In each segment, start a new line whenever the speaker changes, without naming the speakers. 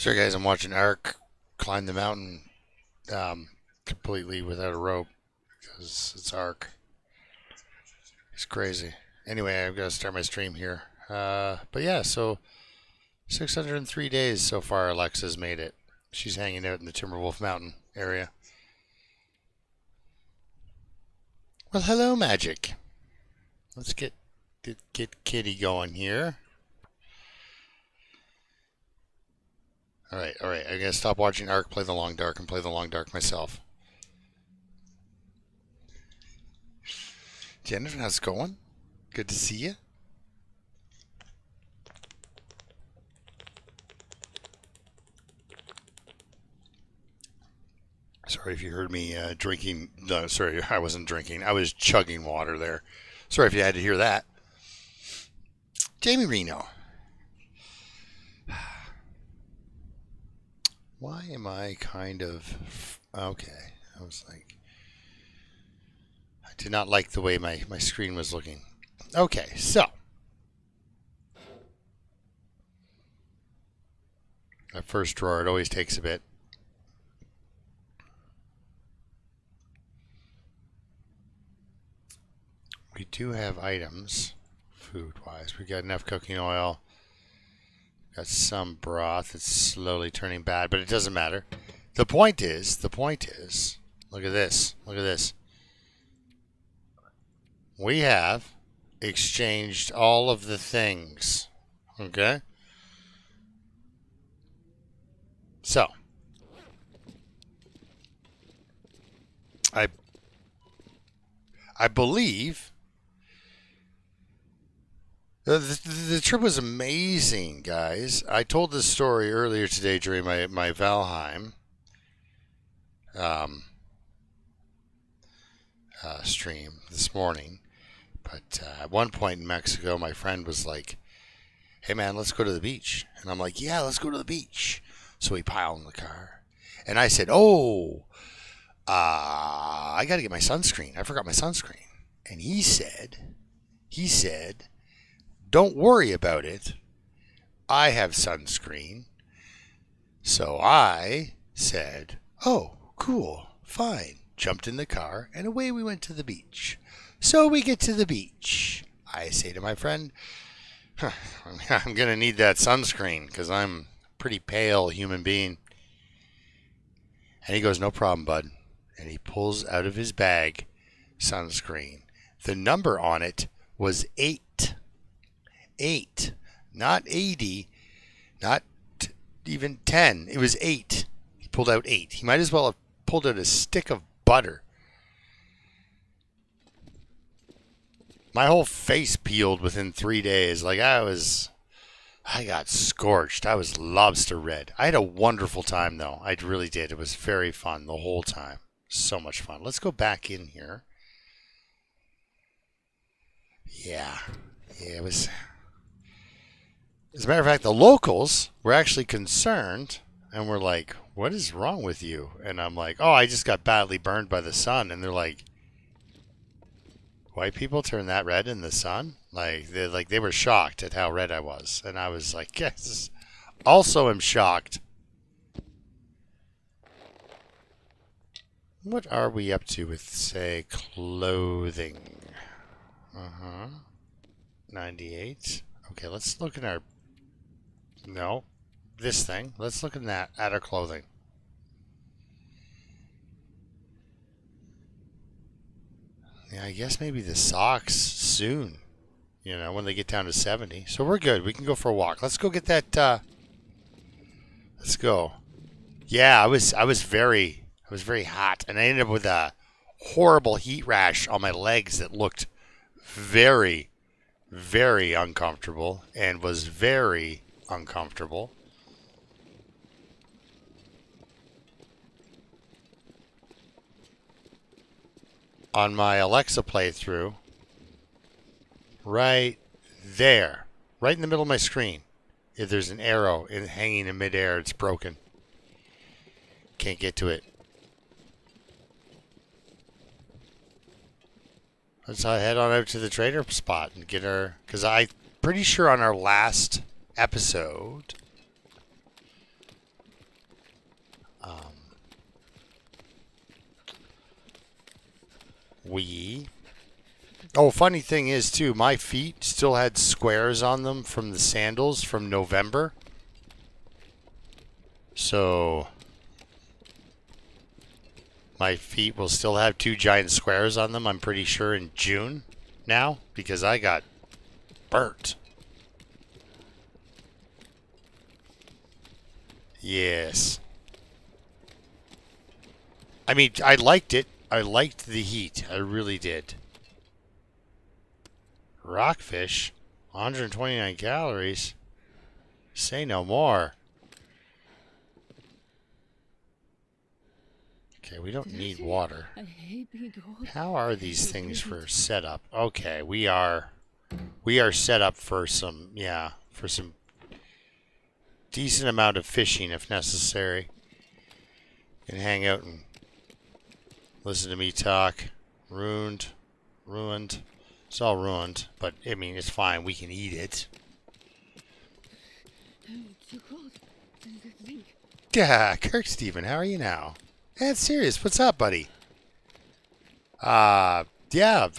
Sorry guys, I'm watching Ark climb the mountain completely without a rope because it's Ark. It's crazy. Anyway, I've got to start my stream here. But yeah, so 603 days so far Alexa's made it. She's hanging out in the Timberwolf Mountain area. Well, hello, Magic. Let's get Kitty going here. Alright. I gotta stop watching Ark play the Long Dark and play the Long Dark myself. Jennifer, how's it going? Good to see you. Sorry if you heard me drinking. No, sorry, I wasn't drinking. I was chugging water there. Sorry if you had to hear that. Jamie Reno. Why am I kind of... Okay. I was like... I did not like the way my screen was looking. Okay, so... That first drawer, it always takes a bit. We do have items, food-wise. We got enough cooking oil. Got some broth that's slowly turning bad, but it doesn't matter. The point is, look at this. Look at this. We have exchanged all of the things. Okay? So, I believe the trip was amazing, guys. I told this story earlier today during my Valheim stream this morning. But at one point in Mexico, my friend was like, hey, man, let's go to the beach. And I'm like, yeah, let's go to the beach. So we pile in the car. And I said, I got to get my sunscreen. I forgot my sunscreen. And he said, don't worry about it. I have sunscreen. So I said, oh, cool, fine. Jumped in the car, and away we went to the beach. So we get to the beach. I say to my friend, I'm going to need that sunscreen because I'm a pretty pale human being. And he goes, no problem, bud. And he pulls out of his bag sunscreen. The number on it was 8. 8. Not 80. Not even 10. It was 8. He pulled out 8. He might as well have pulled out a stick of butter. My whole face peeled within 3 days. Like I got scorched. I was lobster red. I had a wonderful time though. I really did. It was very fun the whole time. So much fun. Let's go back in here. Yeah, it was... As a matter of fact, the locals were actually concerned and were like, what is wrong with you? And I'm like, oh, I just got badly burned by the sun. And they're like, white people turn that red in the sun? They were shocked at how red I was. And I was like, yes. Also am shocked. What are we up to with, say, clothing? 98. Okay, let's look at our... No. This thing. Let's look at our clothing. Yeah, I guess maybe the socks soon. You know, when they get down to 70. So we're good. We can go for a walk. Let's go get that, let's go. Yeah, I was very hot. And I ended up with a horrible heat rash on my legs that looked very, very uncomfortable and was very uncomfortable. On my Alexa playthrough, right there, right in the middle of my screen, if there's an arrow hanging in midair, it's broken. Can't get to it. Let's head on out to the trader spot and get our... Because I'm pretty sure on our last episode, Oh, funny thing is, too, my feet still had squares on them from the sandals from November. So, my feet will still have 2 giant squares on them, I'm pretty sure, in June now, because I got burnt. Yes. I mean, I liked it. I liked the heat. I really did. Rockfish, 129 calories. Say no more. Okay, we don't need water. How are these things for setup? Okay, we are set up for some, yeah, for some decent amount of fishing if necessary. Can hang out and listen to me talk. Ruined. It's all ruined, but I mean, it's fine. We can eat it. Yeah, TurkeySteam, how are you now? That's serious. What's up, buddy? Yeah,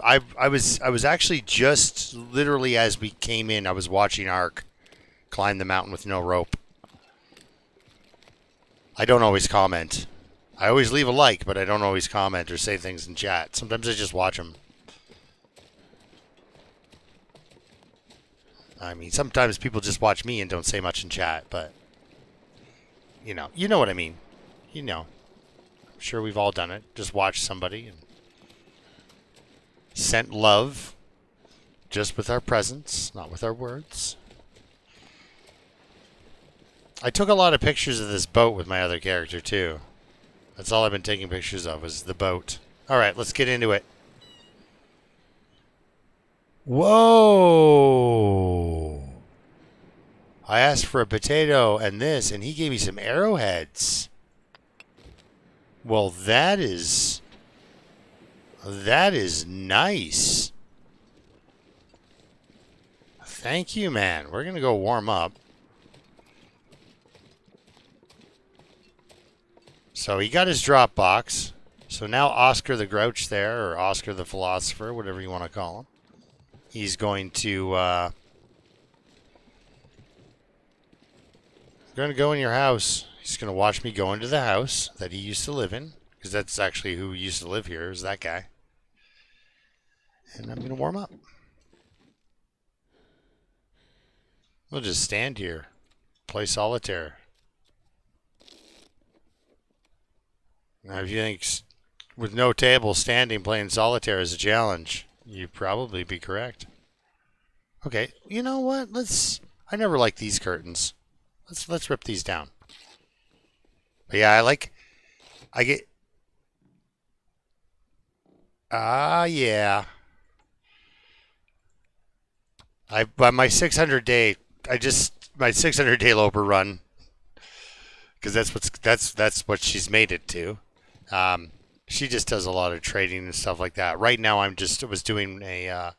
I was actually just literally as we came in, I was watching Ark climb the mountain with no rope. I don't always comment. I always leave a like, but I don't always comment or say things in chat. Sometimes I just watch them. I mean, sometimes people just watch me and don't say much in chat, but you know what I mean. You know. I'm sure we've all done it. Just watch somebody and sent love just with our presence, not with our words. I took a lot of pictures of this boat with my other character too. That's all I've been taking pictures of is the boat. All right, let's get into it. Whoa! I asked for a potato and this, and he gave me some arrowheads. Well, that is nice. Thank you, man. We're going to go warm up. So he got his drop box. So now Oscar the Grouch there, or Oscar the Philosopher, whatever you want to call him. He's going to go in your house. He's going to watch me go into the house that he used to live in. Because that's actually who used to live here, is that guy. And I'm going to warm up. We'll just stand here. Play solitaire. Now, if you think with no table standing playing solitaire is a challenge, you'd probably be correct. Okay, you know what? I never liked these curtains. Let's rip these down. But yeah, yeah. By my 600 day, my 600 day Loper run, because that's what she's made it to. She just does a lot of trading and stuff like that. Right now, I was doing a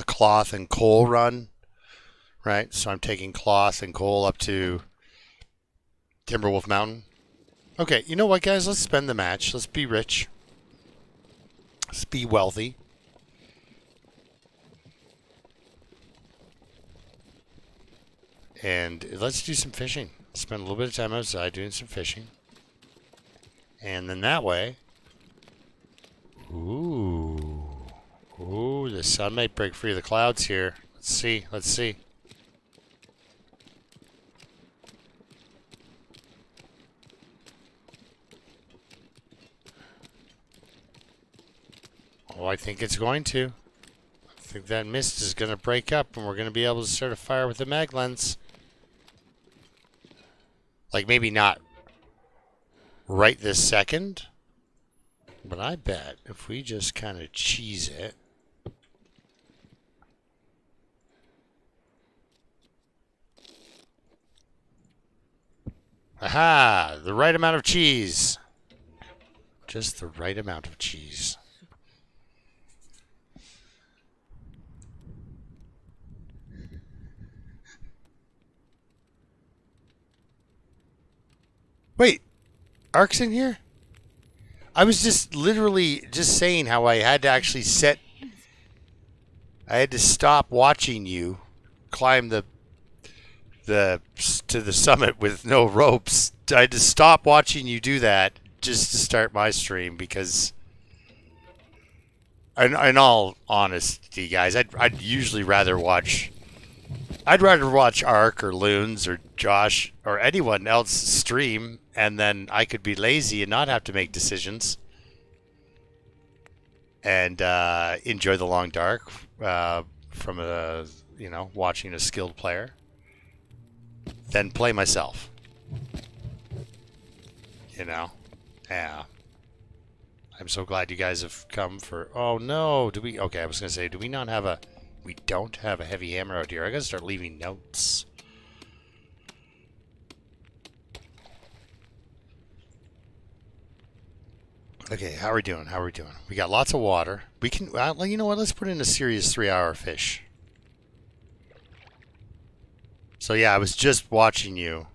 cloth and coal run, right? So I'm taking cloth and coal up to Timberwolf Mountain. Okay, you know what, guys? Let's spend the match. Let's be rich. Let's be wealthy. And let's do some fishing. Spend a little bit of time outside doing some fishing. And then that way... Ooh, the sun might break free of the clouds here. Let's see. Oh, I think it's going to. I think that mist is going to break up and we're going to be able to start a fire with the mag lens. Like, maybe not right this second, but I bet if we just kind of cheese it. Aha! The right amount of cheese. Just the right amount of cheese. Wait, Ark's in here? I was just literally just saying how I had to actually I had to stop watching you climb to the summit with no ropes. I had to stop watching you do that just to start my stream because, in all honesty, guys, I'd usually rather watch. I'd rather watch Ark or Loons or Josh or anyone else stream, and then I could be lazy and not have to make decisions and enjoy the long dark from watching a skilled player. Then play myself. Yeah. I'm so glad you guys have come for. Oh no, do we? Okay, I was gonna say, do we not have a? We don't have a heavy hammer out here. I gotta start leaving notes. Okay, how are we doing? We got lots of water. We can. You know what? Let's put in a serious 3-hour fish. So yeah, I was just watching you.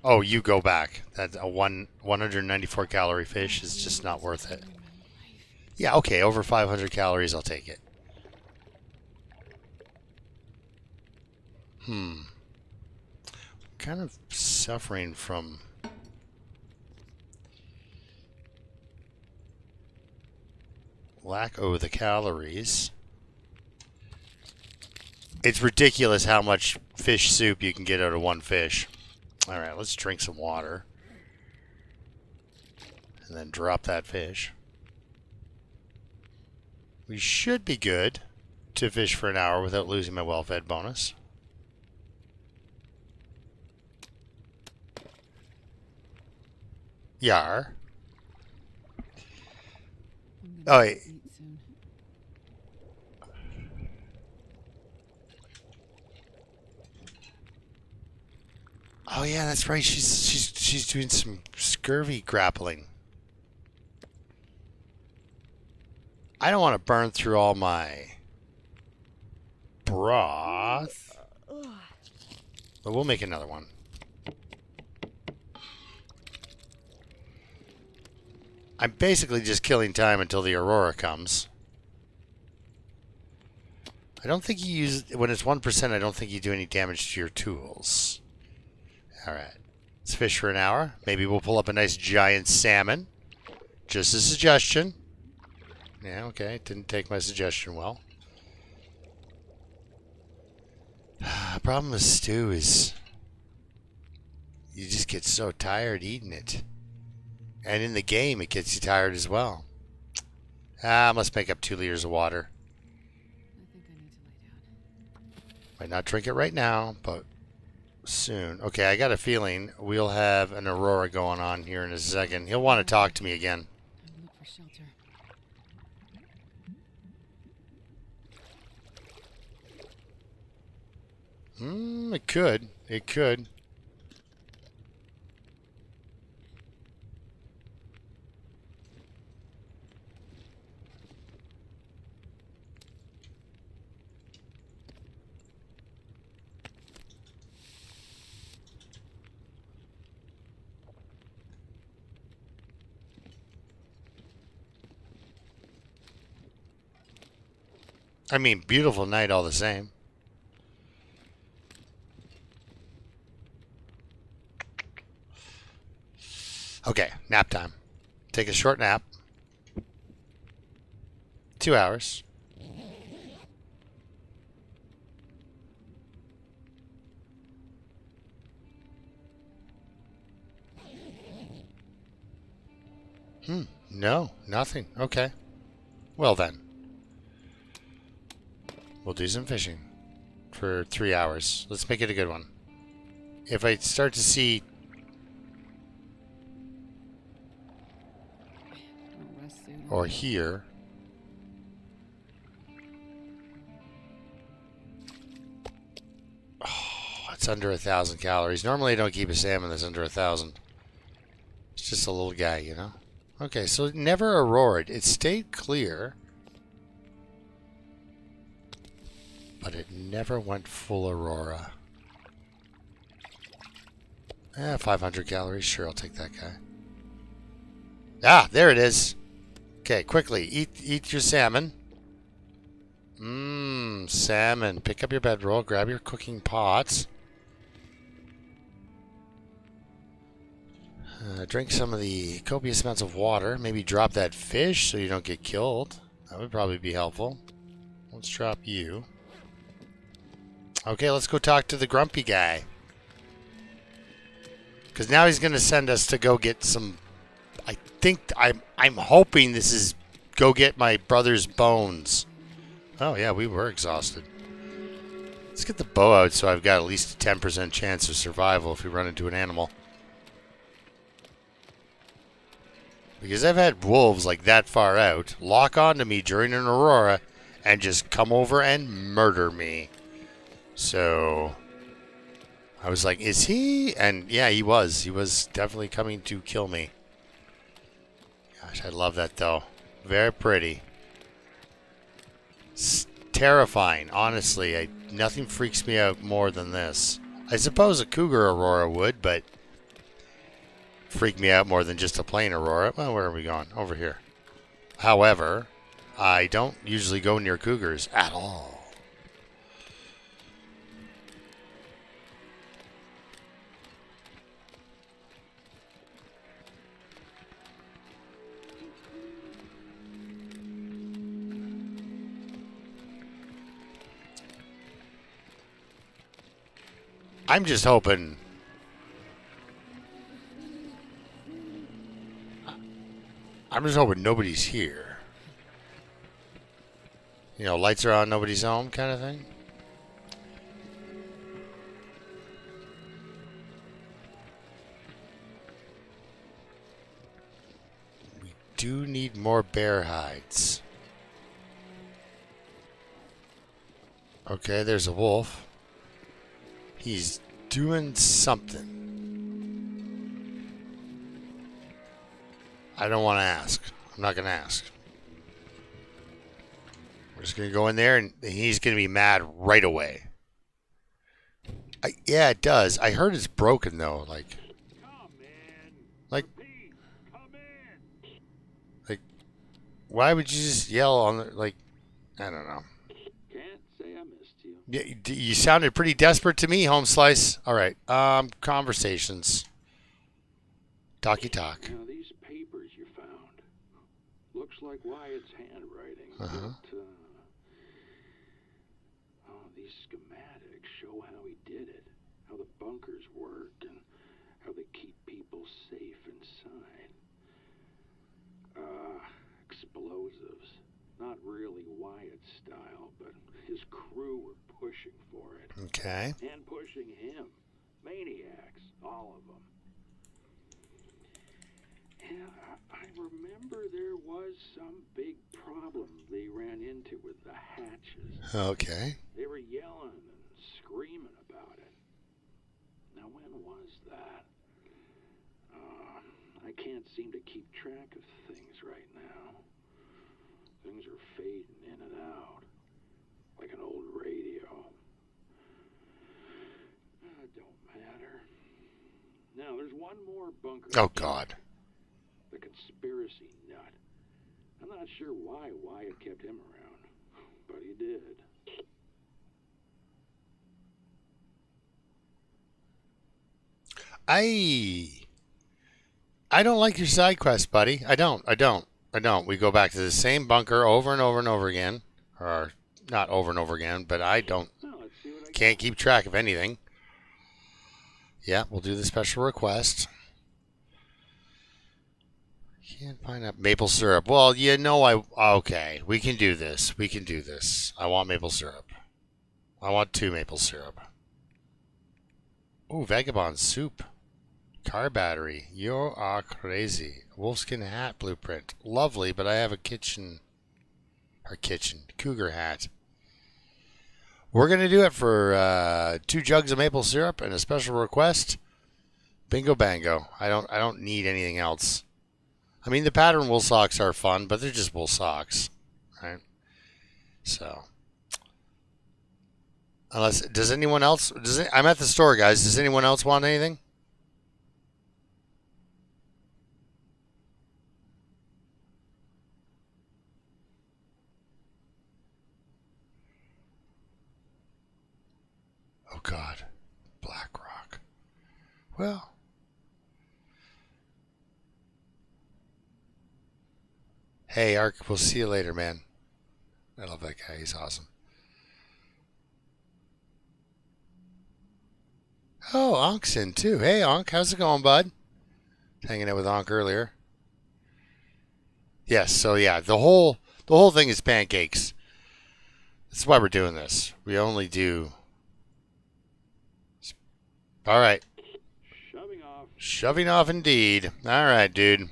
Oh, you go back. That's a 194 calorie fish is just not worth it. Yeah, okay, over 500 calories, I'll take it. Kind of suffering from lack of the calories. It's ridiculous how much fish soup you can get out of one fish. Alright, let's drink some water. And then drop that fish. We should be good to fish for an hour without losing my well-fed bonus. Yar. Oh, wait. Oh yeah, that's right. She's doing some scurvy grappling. I don't want to burn through all my broth, but we'll make another one. I'm basically just killing time until the Aurora comes. I don't think you use when it's 1%. I don't think you do any damage to your tools. Alright. Let's fish for an hour. Maybe we'll pull up a nice giant salmon. Just a suggestion. Yeah, okay. Didn't take my suggestion well. Problem with stew is you just get so tired eating it. And in the game, it gets you tired as well. I must make up 2 liters of water.
I think I need to lay down.
Might not drink it right now, but soon. Okay, I got a feeling we'll have an Aurora going on here in a second. He'll want to talk to me again.
Time to look for shelter.
It could. It could. I mean, beautiful night all the same. Okay, nap time. Take a short nap. 2 hours. No, nothing. Okay. Well then. We'll do some fishing for 3 hours. Let's make it a good one. If I start to see... or hear... Oh, it's under 1,000 calories. Normally I don't keep a salmon that's under 1,000. It's just a little guy, you know? Okay, so it never auroraed. It stayed clear. but it never went full Aurora. 500 calories. Sure, I'll take that guy. Ah, there it is. Okay, quickly. Eat your salmon. Mmm, salmon. Pick up your bedroll. Grab your cooking pots. Drink some of the copious amounts of water. Maybe drop that fish so you don't get killed. That would probably be helpful. Let's drop you. Okay, let's go talk to the grumpy guy. Because now he's going to send us to go get some... I think... I'm hoping this is go get my brother's bones. Oh, yeah, we were exhausted. Let's get the bow out so I've got at least a 10% chance of survival if we run into an animal. Because I've had wolves like that far out lock onto me during an aurora and just come over and murder me. So I was like, is he? And yeah, he was. He was definitely coming to kill me. Gosh, I love that though. Very pretty. It's terrifying, honestly. Nothing freaks me out more than this. I suppose a cougar aurora would, but freak me out more than just a plain aurora. Well, where are we going? Over here. However, I don't usually go near cougars at all. I'm just hoping... I'm just hoping nobody's here. You know, lights are on, nobody's home kind of thing. We do need more bear hides. Okay, there's a wolf. He's doing something. I don't want to ask. I'm not going to ask. We're just going to go in there and he's going to be mad right away. Yeah, it does. I heard it's broken though. Like, why would you just yell on the, like, I don't know.
Can't say I missed you.
Yeah, you sounded pretty desperate to me, Home Slice. All right. Conversations. Talky talk.
Now, these papers you found. Looks like Wyatt's handwriting.
Uh-huh.
But, these schematics show how he did it. How the bunkers work and how they keep people safe inside. Explosives. Not really Wyatt's style, but his crew were pushing for it.
Okay.
And pushing him. Maniacs, all of them. Yeah, I remember there was some big problem they ran into with the hatches.
Okay.
They were yelling and screaming about it. Now, when was that? I can't seem to keep track of things right now. Things are fading in and out, like an old radio. Don't matter. Now, there's one more bunker.
Oh, God.
The conspiracy nut. I'm not sure why Wyatt kept him around, but he did.
I don't like your side quest, buddy. I don't. We go back to the same bunker over and over and over again. Or, not over and over again, but I don't.
Well, let's see what I
Can't keep track of anything. Yeah, we'll do the special request. Can't find out maple syrup. Well, you know okay, we can do this. We can do this. I want maple syrup. I want 2 maple syrup. Ooh, vagabond soup. Car battery. You are crazy. Wolfskin hat blueprint. Lovely, but I have a cougar hat. We're going to do it for 2 jugs of maple syrup and a special request. Bingo bango. I don't need anything else. I mean, the pattern wool socks are fun, but they're just wool socks, right? So, Unless, does anyone else? I'm at the store, guys. Does anyone else want anything? Oh God, Black Rock. Well, hey, Ark. We'll see you later, man. I love that guy. He's awesome. Oh, Ank's in too. Hey, Ank, how's it going, bud? Hanging out with Ank earlier. Yes. So yeah, the whole thing is pancakes. That's why we're doing this. We only do. All right.
Shoving off.
Shoving off, indeed. All right, dude.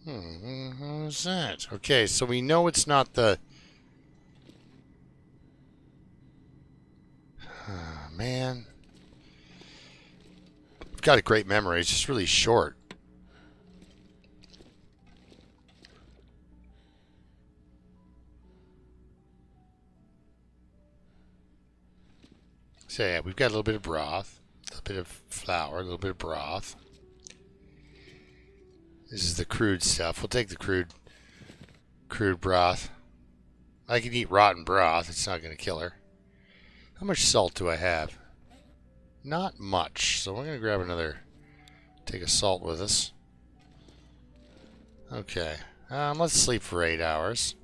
What was that? Okay, so we know it's not the. Man. I've got a great memory. It's just really short. So yeah, we've got a little bit of broth, a little bit of flour, a little bit of broth. This is the crude stuff. We'll take the crude broth. I can eat rotten broth. It's not going to kill her. How much salt do I have? Not much. So we're going to grab another. Take a salt with us. Okay. Let's sleep for 8 hours.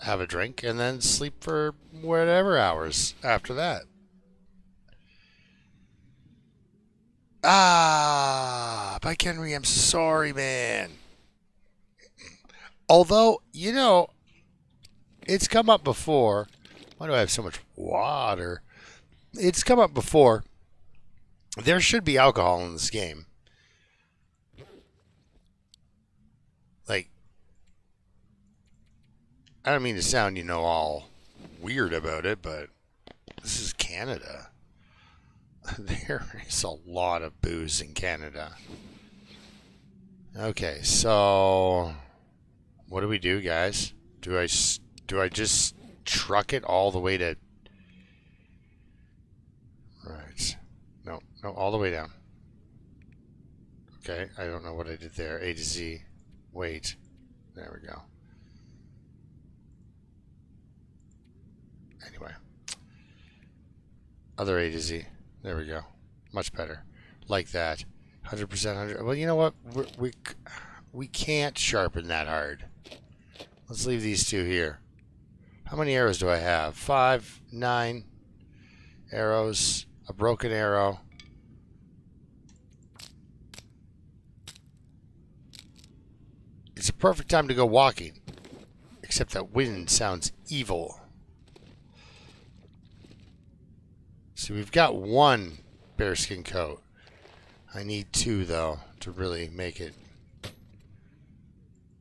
Have a drink and then sleep for whatever hours after that. Mike Henry, I'm sorry, man. Although, you know, it's come up before. Why do I have so much water? It's come up before. There should be alcohol in this game. Like, I don't mean to sound, you know, all weird about it, but this is Canada. There is a lot of booze in Canada. Okay, so what do we do, guys? Do I just truck it all the way to? Right. No, all the way down. Okay, I don't know what I did there. A to Z. Wait. There we go. Anyway. Other A to Z. There we go. Much better. Like that. 100%, 100. Well, you know what? We can't sharpen that hard. Let's leave these two here. How many arrows do I have? 5, 9 arrows. A broken arrow. It's a perfect time to go walking. Except that wind sounds evil. So we've got 1 bearskin coat. I need 2, though, to really make it.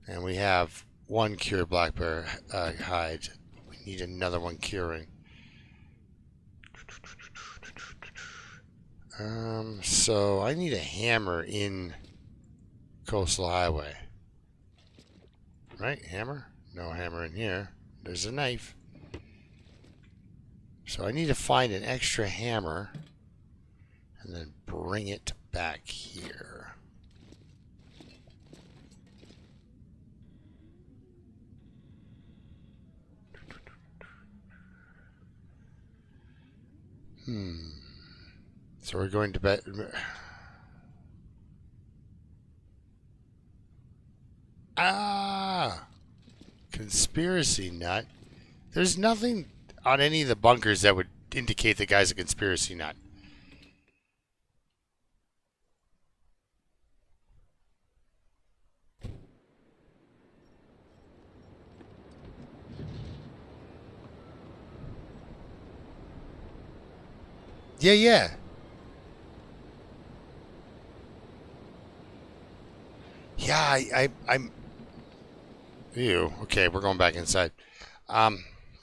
And we have 1 cured black bear hide. We need another 1 curing. So I need a hammer in Coastal Highway. Right? Hammer? No hammer in here. There's a knife. So I need to find an extra hammer and then bring it back here. So we're going to bet. Conspiracy nut. There's nothing on any of the bunkers that would indicate the guy's a conspiracy nut. Yeah. Yeah, I'm... Ew. Okay, we're going back inside.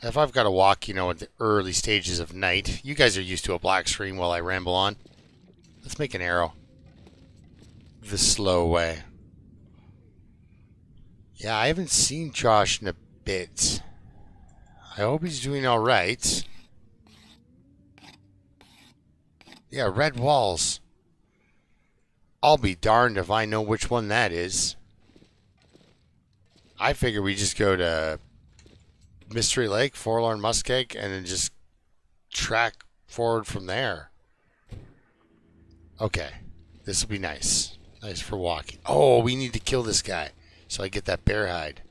If I've got to walk, you know, at the early stages of night, you guys are used to a black screen while I ramble on. Let's make an arrow. The slow way. Yeah, I haven't seen Josh in a bit. I hope he's doing all right. Yeah, red walls. I'll be darned if I know which one that is. I figure we just go to Mystery Lake, Forlorn Muskeg, and then just track forward from there. Okay. This will be nice. Nice for walking. Oh, we need to kill this guy so I get that bear hide.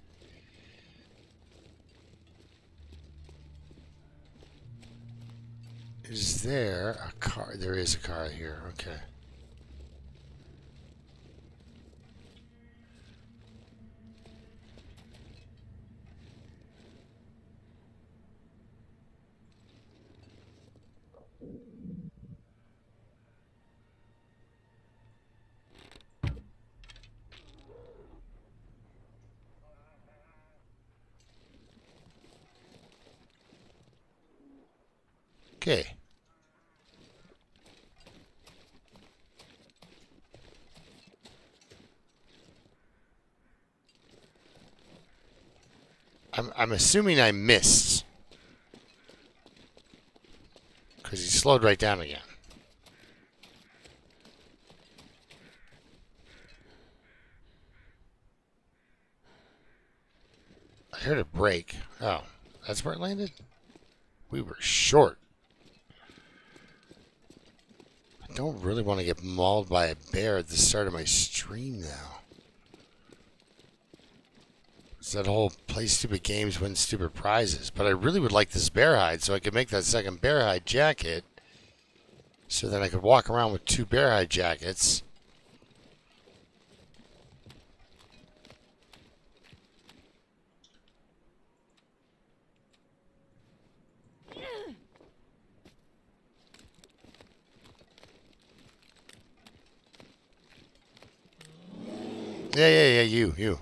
Is there a car? There is a car here. Okay. Okay. I'm assuming I missed. Because he slowed right down again. I heard it break. Oh, that's where it landed? We were short. I don't really want to get mauled by a bear at the start of my stream, though. It's that whole play stupid games, win stupid prizes. But I really would like this bear hide so I could make that second bear hide jacket. So then I could walk around with 2 bear hide jackets. Yeah, you.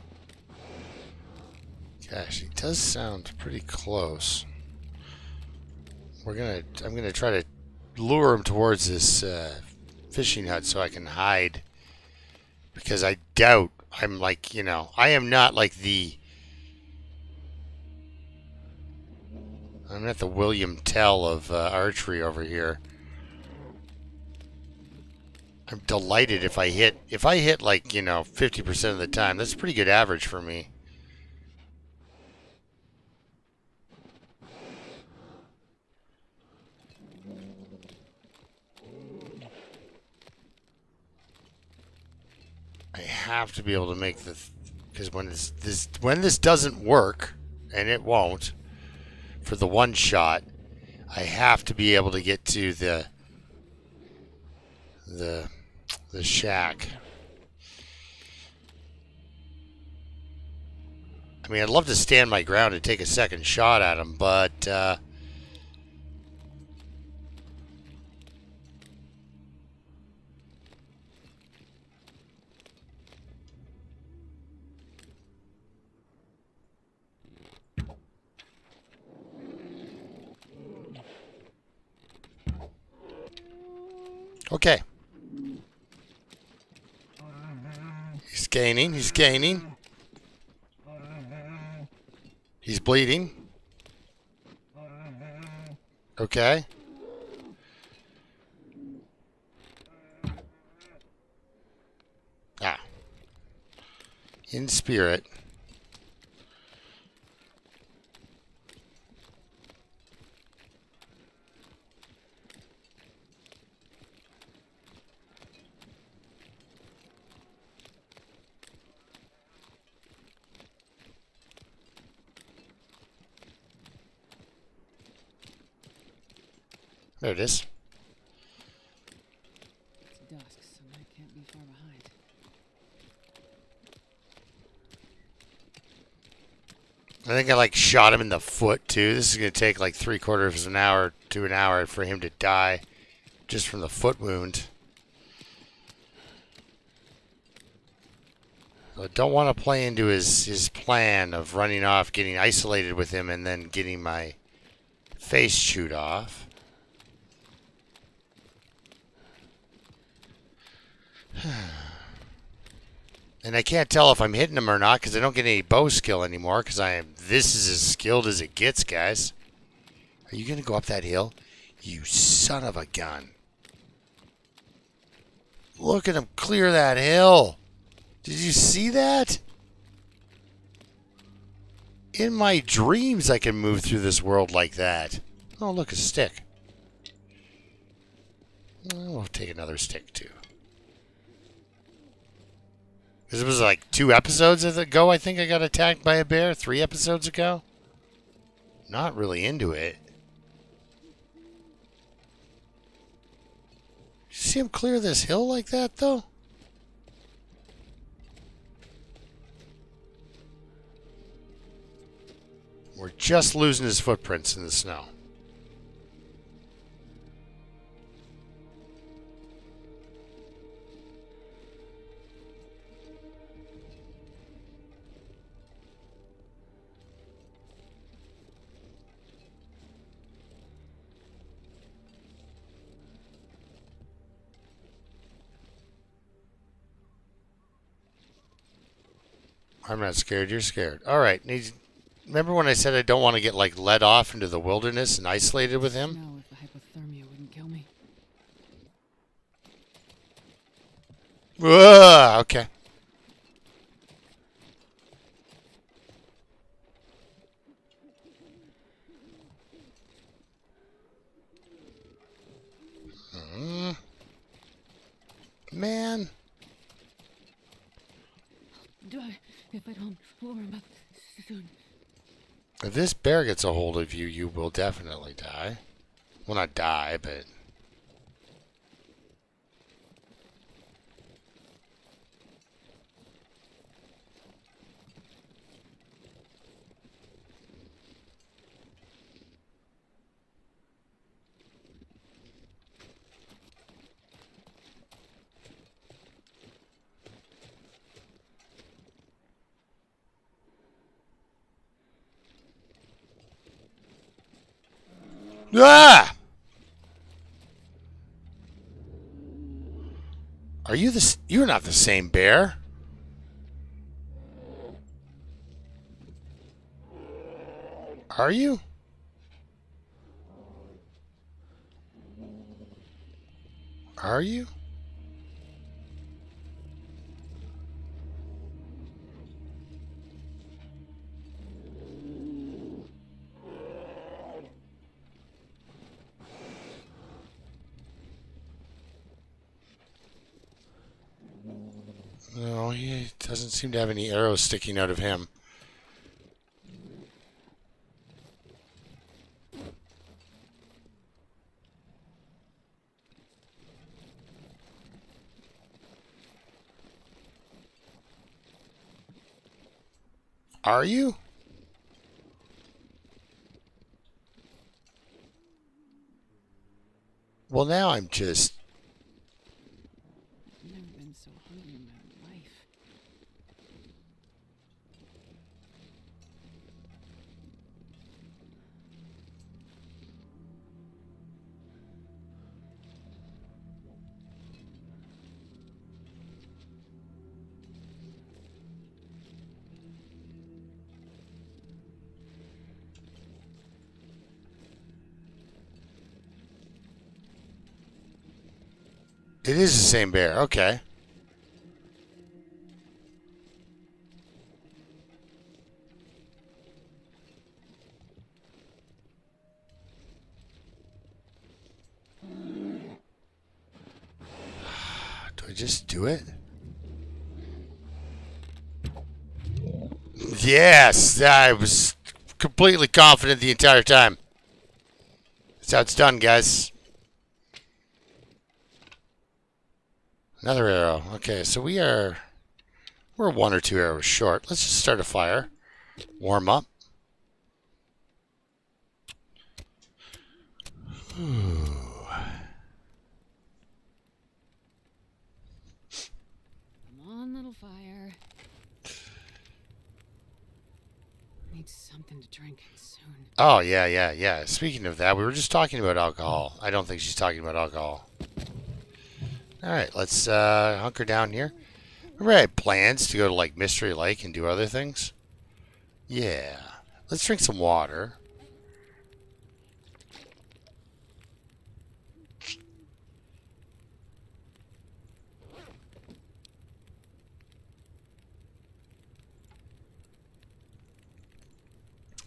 Gosh, he does sound pretty close. I'm gonna try to lure him towards this fishing hut so I can hide. Because I doubt I'm like, I am not like I'm not the William Tell of archery over here. I'm delighted if I hit like, 50% of the time. That's a pretty good average for me. I have to be able to make because when this doesn't work, and it won't, for the one shot, I have to be able to get to the shack. I mean, I'd love to stand my ground and take a second shot at him, but okay. He's gaining. He's bleeding. Okay. Ah. In spirit. There it is.
It's dusk, so I can't be far behind.
I think I like shot him in the foot too. This is going to take like 3/4 of an hour to an hour for him to die just from the foot wound. I don't want to play into his plan of running off, getting isolated with him, and then getting my face chewed off. And I can't tell if I'm hitting him or not because I don't get any bow skill anymore because this is as skilled as it gets, guys. Are you going to go up that hill? You son of a gun. Look at him clear that hill. Did you see that? In my dreams, I can move through this world like that. Oh, look, a stick. We'll take another stick, too. Because it was like 2 episodes ago, I think I got attacked by a bear. 3 episodes ago. Not really into it. You see him clear this hill like that, though? We're just losing his footprints in the snow. I'm not scared. You're scared. All right. Remember when I said I don't want to get like led off into the wilderness and isolated with him?
No, if the hypothermia wouldn't kill me.
Okay. Man.
If I don't warm up soon.
If this bear gets a hold of you, you will definitely die. Well, not die, but... Ah! Are you you're not the same bear. Are you? Are you? No, he doesn't seem to have any arrows sticking out of him. Are you? Well, now I'm just...
I've never been so hungry in my life.
It is the same bear. Okay. Do I just do it? Yes, I was completely confident the entire time. That's how it's done, guys. Another arrow. Okay, so we're 1 or 2 arrows short. Let's just start a fire. Warm up. Ooh.
Come on, little fire. Need something to drink soon.
Oh, yeah. Speaking of that, we were just talking about alcohol. I don't think she's talking about alcohol. All right, let's hunker down here. Remember I had plans to go to like Mystery Lake and do other things? Yeah. Let's drink some water.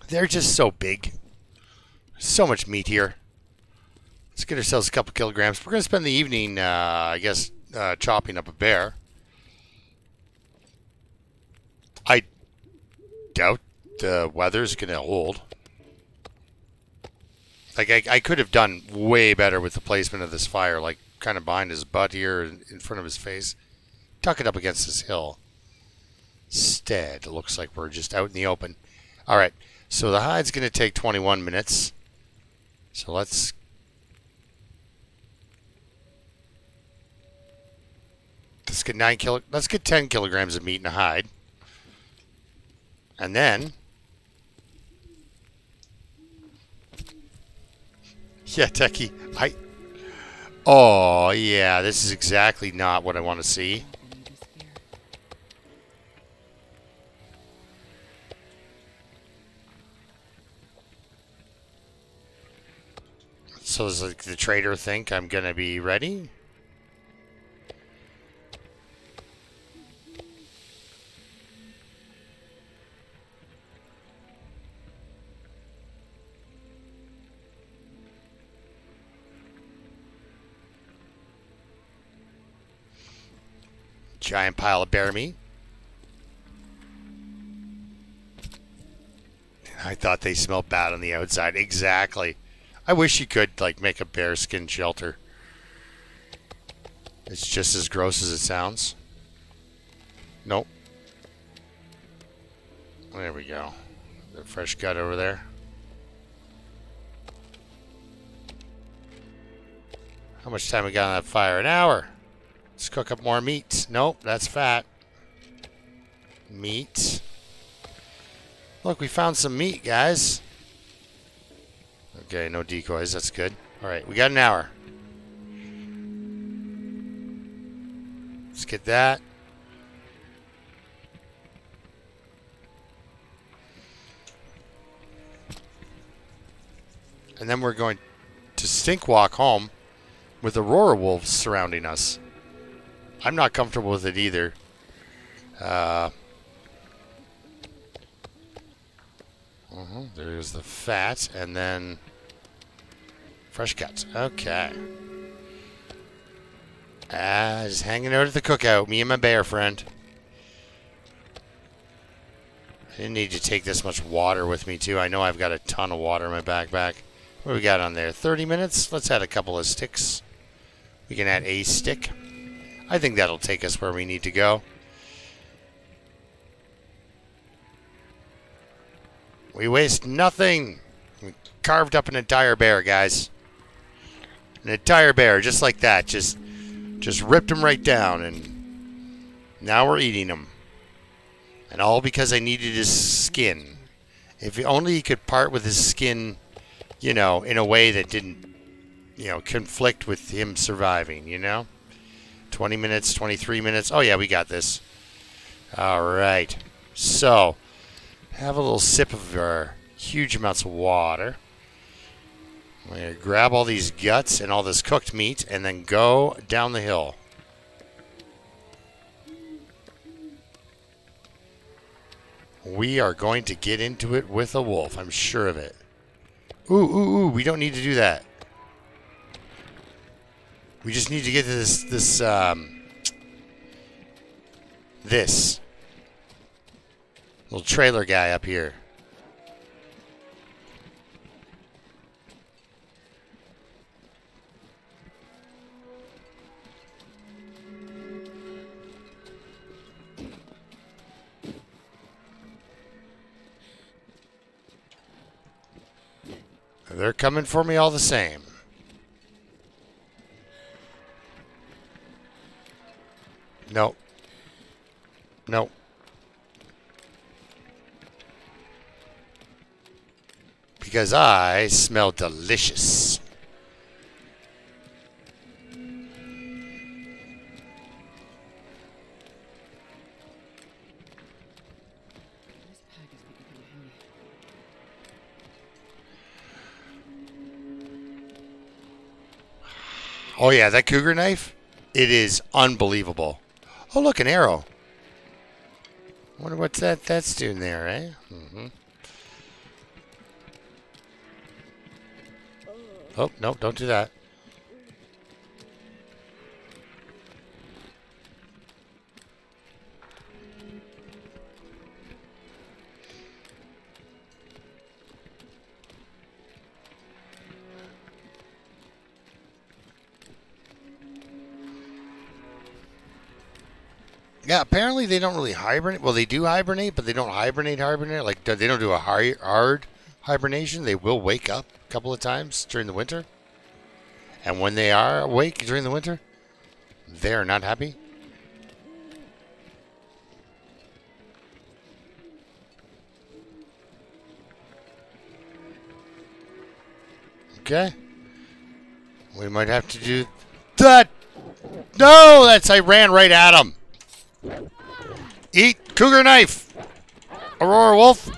They're just so big. So much meat here. Let's get ourselves a couple kilograms. We're going to spend the evening, I guess, chopping up a bear. I doubt the weather's going to hold. Like, I could have done way better with the placement of this fire, like kind of behind his butt here, in front of his face. Tuck it up against this hill. Instead, it looks like we're just out in the open. All right, so the hide's going to take 21 minutes. So let's get let's get 10 kilograms of meat in a hide. And then, yeah, Techie, oh yeah, this is exactly not what I want to see. So does the trader think I'm gonna be ready? Giant pile of bear meat. I thought they smelled bad on the outside. Exactly. I wish you could like make a bear skin shelter. It's just as gross as it sounds. Nope. There we go. The fresh gut over there. How much time we got on that fire? An hour. Let's cook up more meat. Nope, that's fat. Meat. Look, we found some meat, guys. Okay, no decoys. That's good. All right, we got an hour. Let's get that. And then we're going to stink walk home with Aurora wolves surrounding us. I'm not comfortable with it either. There's the fat, and then fresh cuts. Okay. Just hanging out at the cookout, me and my bear friend. I didn't need to take this much water with me, too. I know I've got a ton of water in my backpack. What do we got on there? 30 minutes? Let's add a couple of sticks. We can add a stick. I think that'll take us where we need to go. We waste nothing. We carved up an entire bear, guys. An entire bear, just like that. Just ripped him right down, and now we're eating him. And all because I needed his skin. If only he could part with his skin, you know, in a way that didn't, you know, conflict with him surviving, you know? 20 minutes, 23 minutes. Oh, yeah, we got this. All right. So, have a little sip of our huge amounts of water. We're going to grab all these guts and all this cooked meat and then go down the hill. We are going to get into it with a wolf. I'm sure of it. Ooh, we don't need to do that. We just need to get to this little trailer guy up here. They're coming for me all the same. Nope. Nope. Because I smell delicious. Oh yeah, that cougar knife, it is unbelievable. Oh look, an arrow. I wonder what's that's doing there, eh? Oh, no, don't do that. Yeah, apparently they don't really hibernate. Well, they do hibernate, but they don't hibernate. Like, they don't do a hard hibernation. They will wake up a couple of times during the winter. And when they are awake during the winter, they're not happy. Okay. We might have to do that. No, I ran right at him. Eat cougar knife. Aurora wolf.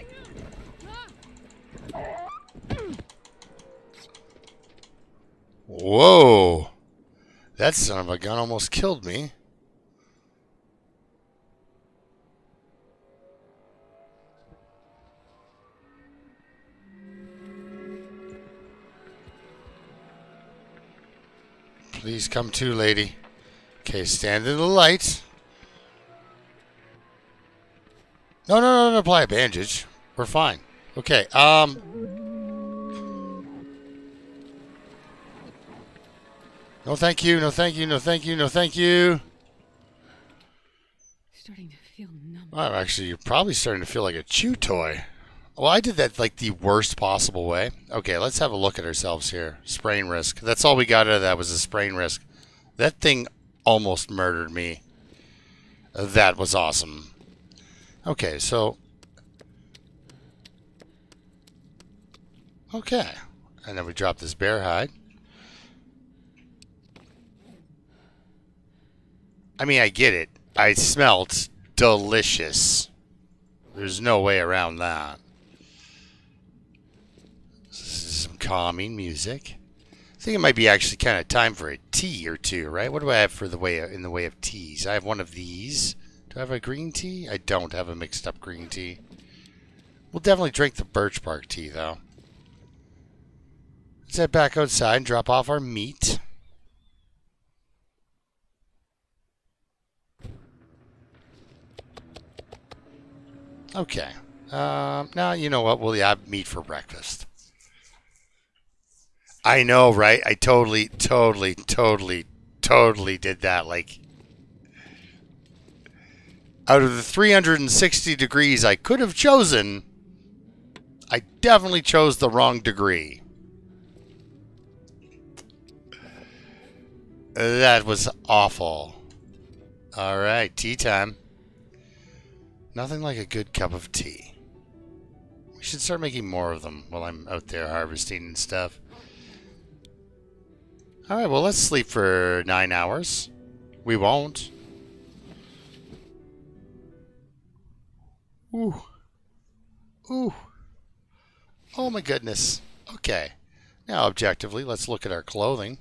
Whoa. That son of a gun almost killed me. Please come to, lady. Okay, stand in the light. No, apply a bandage. We're fine. Okay, no thank you, no thank you, no thank you, no thank you.
Starting to feel numb.
Well, actually, you're probably starting to feel like a chew toy. Well, I did that like the worst possible way. Okay, let's have a look at ourselves here. Sprain risk. That's all we got out of that was a sprain risk. That thing almost murdered me. That was awesome. Okay, so... Okay. And then we drop this bear hide. I mean, I get it. I smelled delicious. There's no way around that. This is some calming music. I think it might be actually kind of time for a tea or two, right? What do I have for in the way of teas? I have one of these. Do I have a green tea? I don't have a mixed up green tea. We'll definitely drink the birch bark tea, though. Let's head back outside and drop off our meat. Okay. Now, you know what? We'll have meat for breakfast. I know, right? I totally did that. Like, out of the 360 degrees I could have chosen, I definitely chose the wrong degree. That was awful. All right, tea time. Nothing like a good cup of tea. We should start making more of them while I'm out there harvesting and stuff. All right, well, let's sleep for 9 hours. We won't. Ooh. Ooh. Oh, my goodness. Okay. Now, objectively, let's look at our clothing.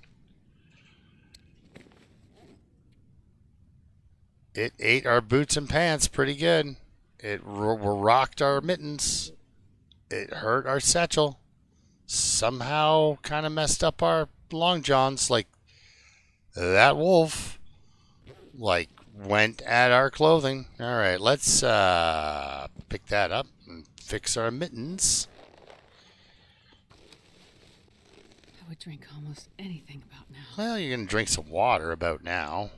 It ate our boots and pants pretty good. It rocked our mittens. It hurt our satchel. Somehow kind of messed up our long johns. Like, that wolf, like, went at our clothing. All right, let's pick that up and fix our mittens.
I would drink almost anything about now.
Well, you're going to drink some water about now.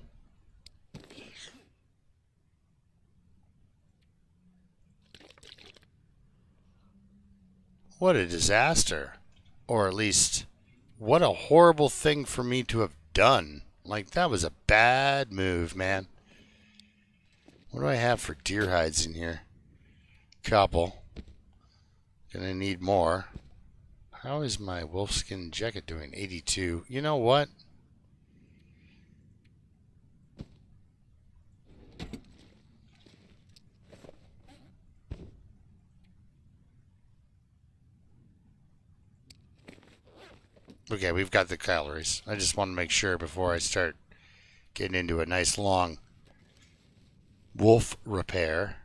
What a disaster. Or at least, what a horrible thing for me to have done. Like, that was a bad move, man. What do I have for deer hides in here? Couple. Gonna need more. How is my wolfskin jacket doing? 82. You know what? Okay, we've got the calories. I just want to make sure before I start getting into a nice long wolf repair.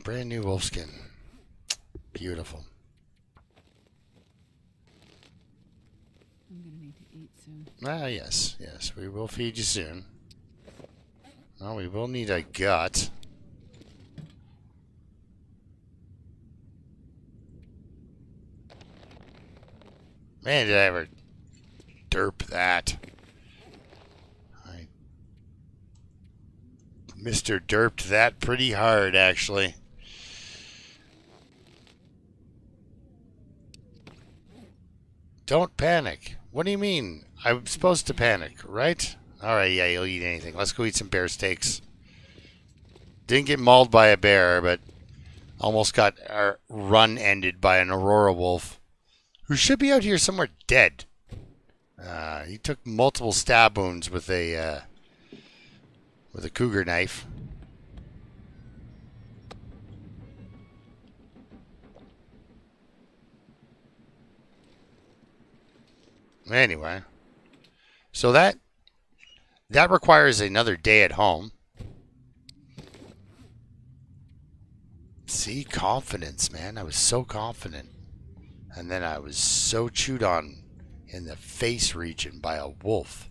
Brand new wolf skin. Beautiful.
I'm gonna need to eat soon.
Yes. Yes, we will feed you soon. Well, we will need a gut. Man, did I ever derp that. I Mr. Derped that pretty hard, actually. Don't panic. What do you mean? I'm supposed to panic, right? Alright, yeah, you'll eat anything. Let's go eat some bear steaks. Didn't get mauled by a bear, but almost got our run ended by an Aurora wolf, who should be out here somewhere dead. He took multiple stab wounds with a cougar knife. Anyway, so that requires another day at home. See, confidence, man. I was so confident. And then I was so chewed on in the face region by a wolf.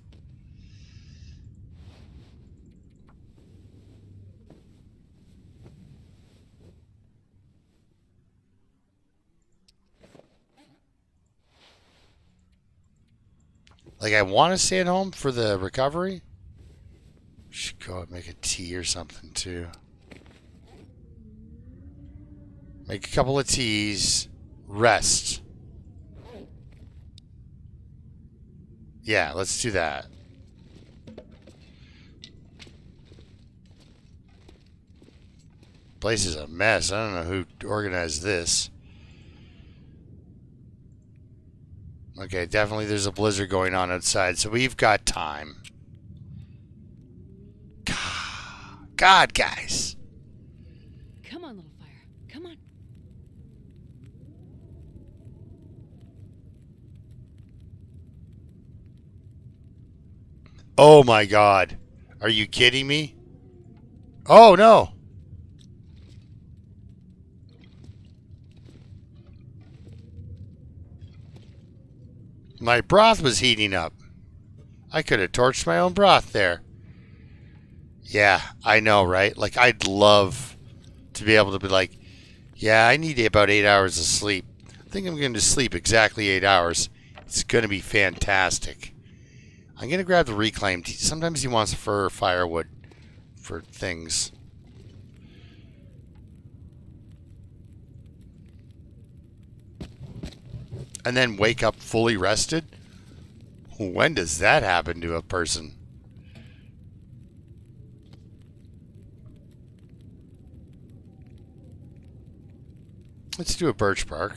Like, I want to stay at home for the recovery. Should go and make a tea or something, too. Make a couple of teas. Rest. Yeah, let's do that. Place is a mess. I don't know who organized this. Okay, definitely there's a blizzard going on outside, so we've got time. God, guys.
Come on, little fire. Come on.
Oh my God. Are you kidding me? Oh no. My broth was heating up. I could have torched my own broth there. Yeah, I know, right? Like, I'd love to be able to be like, yeah, I need about 8 hours of sleep. I think I'm going to sleep exactly 8 hours. It's going to be fantastic. I'm going to grab the reclaimed. Sometimes he wants fur firewood for things. And then wake up fully rested? When does that happen to a person? Let's do a birch bark.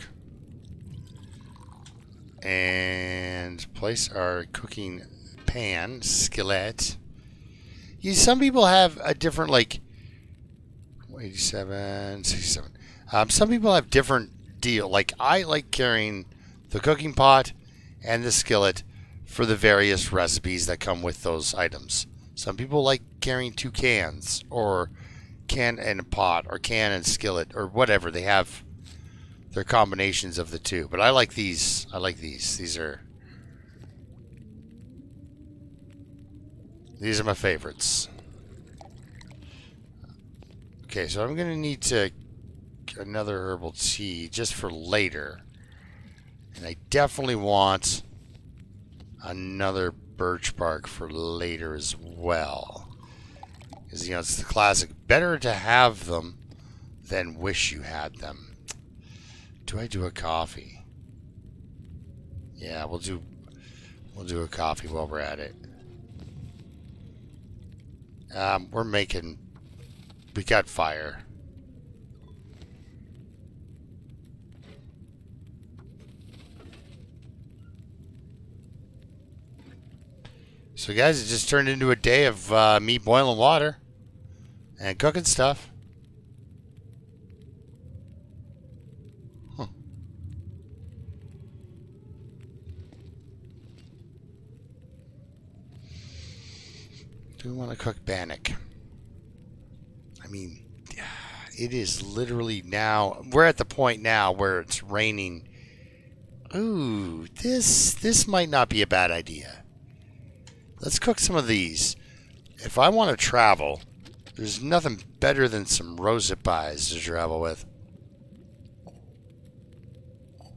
And place our cooking pan, skillet. Some people have a different, like, 87, 67. Some people have different deal. Like, I like carrying the cooking pot and the skillet for the various recipes that come with those items. Some people like carrying 2 cans, or can and a pot, or can and skillet, or whatever. They have their combinations of the two. But I like these. I like these. These are my favorites. Okay, so I'm going to need to get another herbal tea just for later. And I definitely want another birch bark for later as well. Because, it's the classic. Better to have them than wish you had them. Do I do a coffee? Yeah, we'll do a coffee while we're at it. We got fire. So guys, it just turned into a day of me boiling water and cooking stuff. Do we want to cook bannock? I mean, it is literally now. We're at the point now where it's raining. Ooh, this might not be a bad idea. Let's cook some of these. If I want to travel, there's nothing better than some roasted pies to travel with.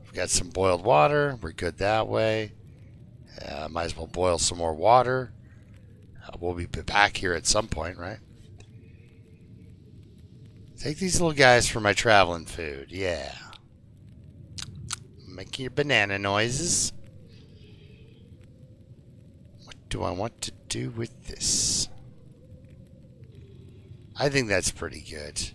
We've got some boiled water. We're good that way. Might as well boil some more water. We'll be back here at some point, right? Take these little guys for my traveling food. Yeah. Make your banana noises. What do I want to do with this? I think that's pretty good.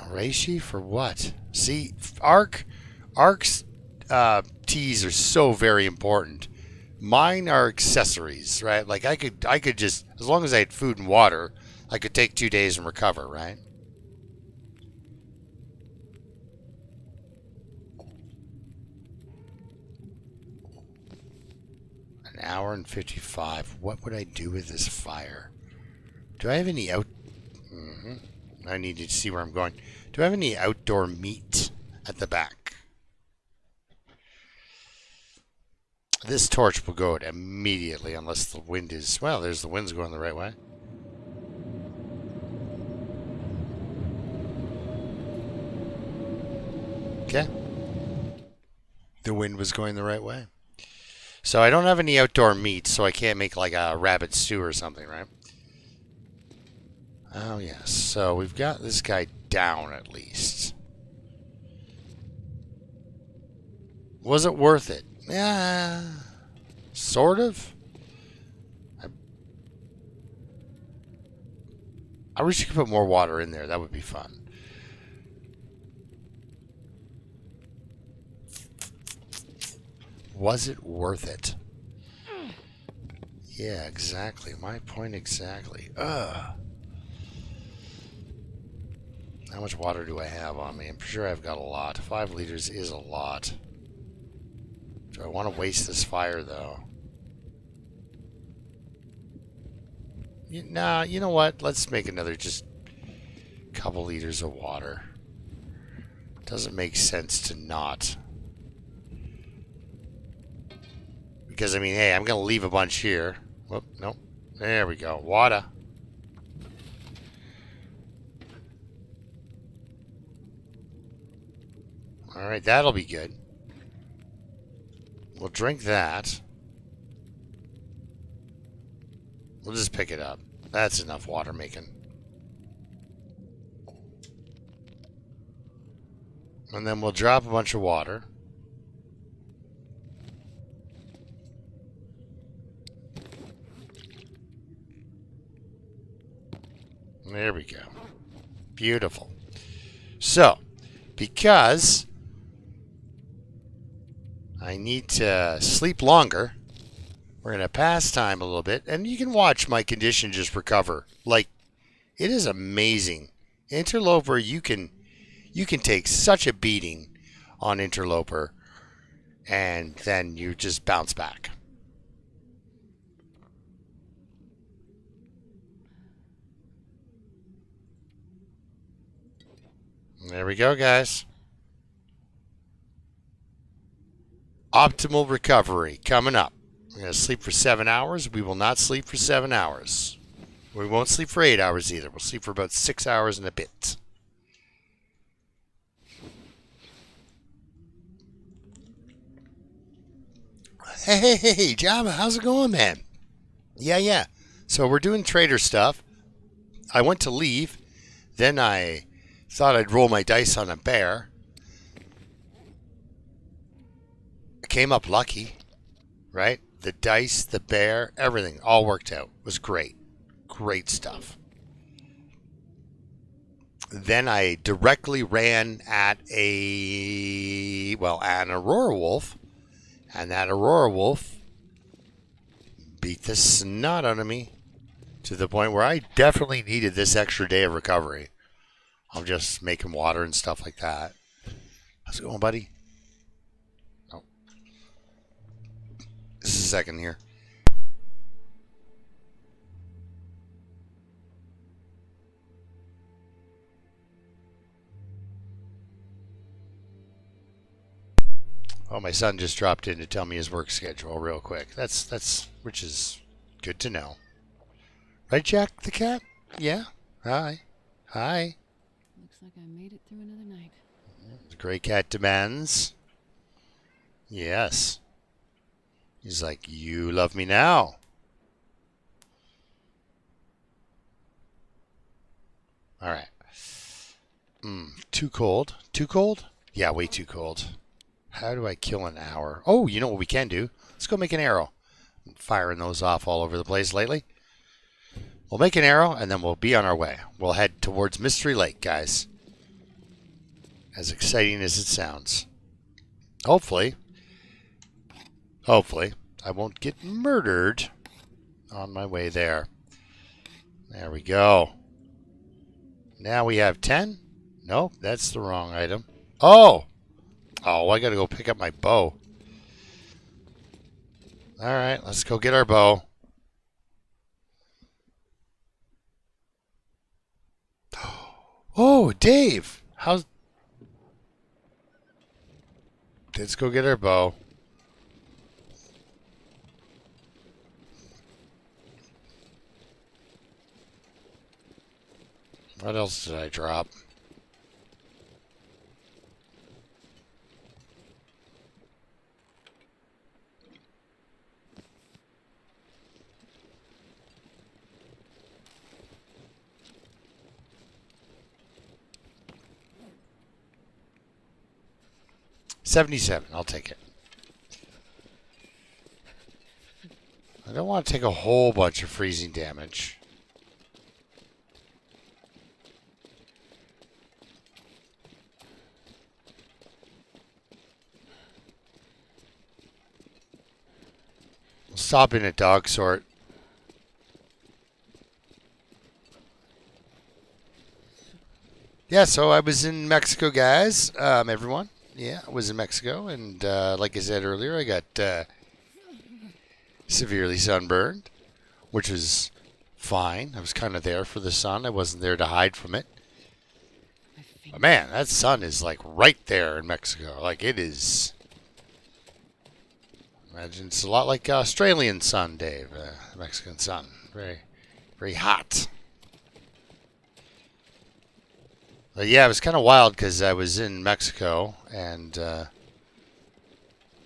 A reishi for what? See, Ark's teas are so very important. Mine are accessories, right? Like I could just, as long as I had food and water, I could take 2 days and recover, right? An hour and 55. What would I do with this fire? Do I have any out? I need to see where I'm going. Do I have any outdoor meat at the back? This torch will go out immediately unless the wind is... Well, there's the wind's going the right way. Okay. The wind was going the right way. So I don't have any outdoor meat, so I can't make like a rabbit stew or something, right? Oh, yes. So we've got this guy down at least. Was it worth it? Yeah, sort of. I wish you could put more water in there. That would be fun. Was it worth it? Yeah, exactly. My point exactly. Ugh. How much water do I have on me? I'm sure I've got a lot. 5 liters is a lot. Do I want to waste this fire, though? Nah, you know what? Let's make another just couple liters of water. Doesn't make sense to not. Because, I mean, hey, I'm going to leave a bunch here. Whoop, nope. There we go. Water. Alright, that'll be good. We'll drink that. We'll just pick it up. That's enough water making. And then we'll drop a bunch of water. There we go. Beautiful. So, because I need to sleep longer, we're going to pass time a little bit, and you can watch my condition just recover. Like, it is amazing. Interloper, you can take such a beating on Interloper, and then you just bounce back. There we go, guys. Optimal recovery coming up. We're going to sleep for 7 hours. We will not sleep for 7 hours. We won't sleep for 8 hours either. We'll sleep for about 6 hours and a bit. Hey, Java, how's it going, man? Yeah. So we're doing trader stuff. I went to leave. Then I thought I'd roll my dice on a bear. I came up lucky, right? The dice, the bear, everything all worked out. It was great. Great stuff. Then I directly ran at an Aurora Wolf. And that Aurora Wolf beat the snot out of me to the point where I definitely needed this extra day of recovery. I'm just making water and stuff like that. How's it going, buddy? Oh. Just a second here. Oh, my son just dropped in to tell me his work schedule real quick. That's which is good to know. Right, Jack the cat? Yeah. Hi. Hi.
Looks like I made it through another night.
The gray cat demands. Yes. He's like, you love me now. All right. Too cold. Too cold? Yeah, way too cold. How do I kill an hour? Oh, you know what we can do? Let's go make an arrow. I'm firing those off all over the place lately. We'll make an arrow, and then we'll be on our way. We'll head towards Mystery Lake, guys. As exciting as it sounds. Hopefully, I won't get murdered on my way there. There we go. Now we have 10. Nope, that's the wrong item. Oh! Oh, I gotta go pick up my bow. Alright, let's go get our bow. Oh, Dave! How's... Let's go get our bow. What else did I drop? $77. I'll take it. I don't want to take a whole bunch of freezing damage. We'll stop in at dog sort. Yeah, so I was in Mexico, guys. Everyone. Yeah, I was in Mexico, and like I said earlier, I got severely sunburned, which was fine. I was kind of there for the sun. I wasn't there to hide from it. But man, that sun is like right there in Mexico. Like it is. Imagine it's a lot like Australian sun, Dave. Mexican sun. Very, very hot. But yeah, it was kind of wild because I was in Mexico and,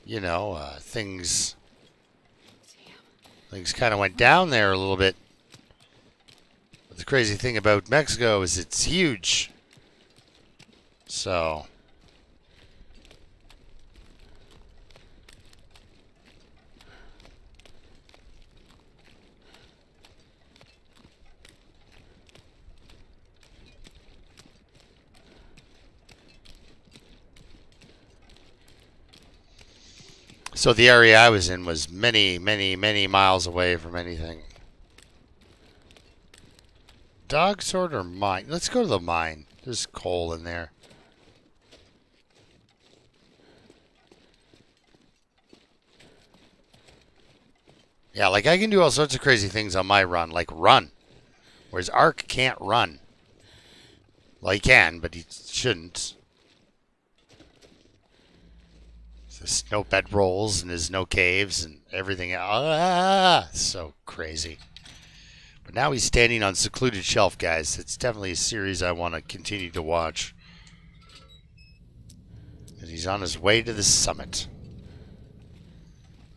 you know, things kind of went down there a little bit. But the crazy thing about Mexico is it's huge. So... So the area I was in was many, many, many miles away from anything. Dog sort or mine? Let's go to the mine. There's coal in there. Yeah, like I can do all sorts of crazy things on my run, like run. Whereas Ark can't run. Well, he can, but he shouldn't. There's no bed rolls and there's no caves and everything. So crazy. But now he's standing on Secluded Shelf, guys. It's definitely a series I want to continue to watch. And he's on his way to the summit.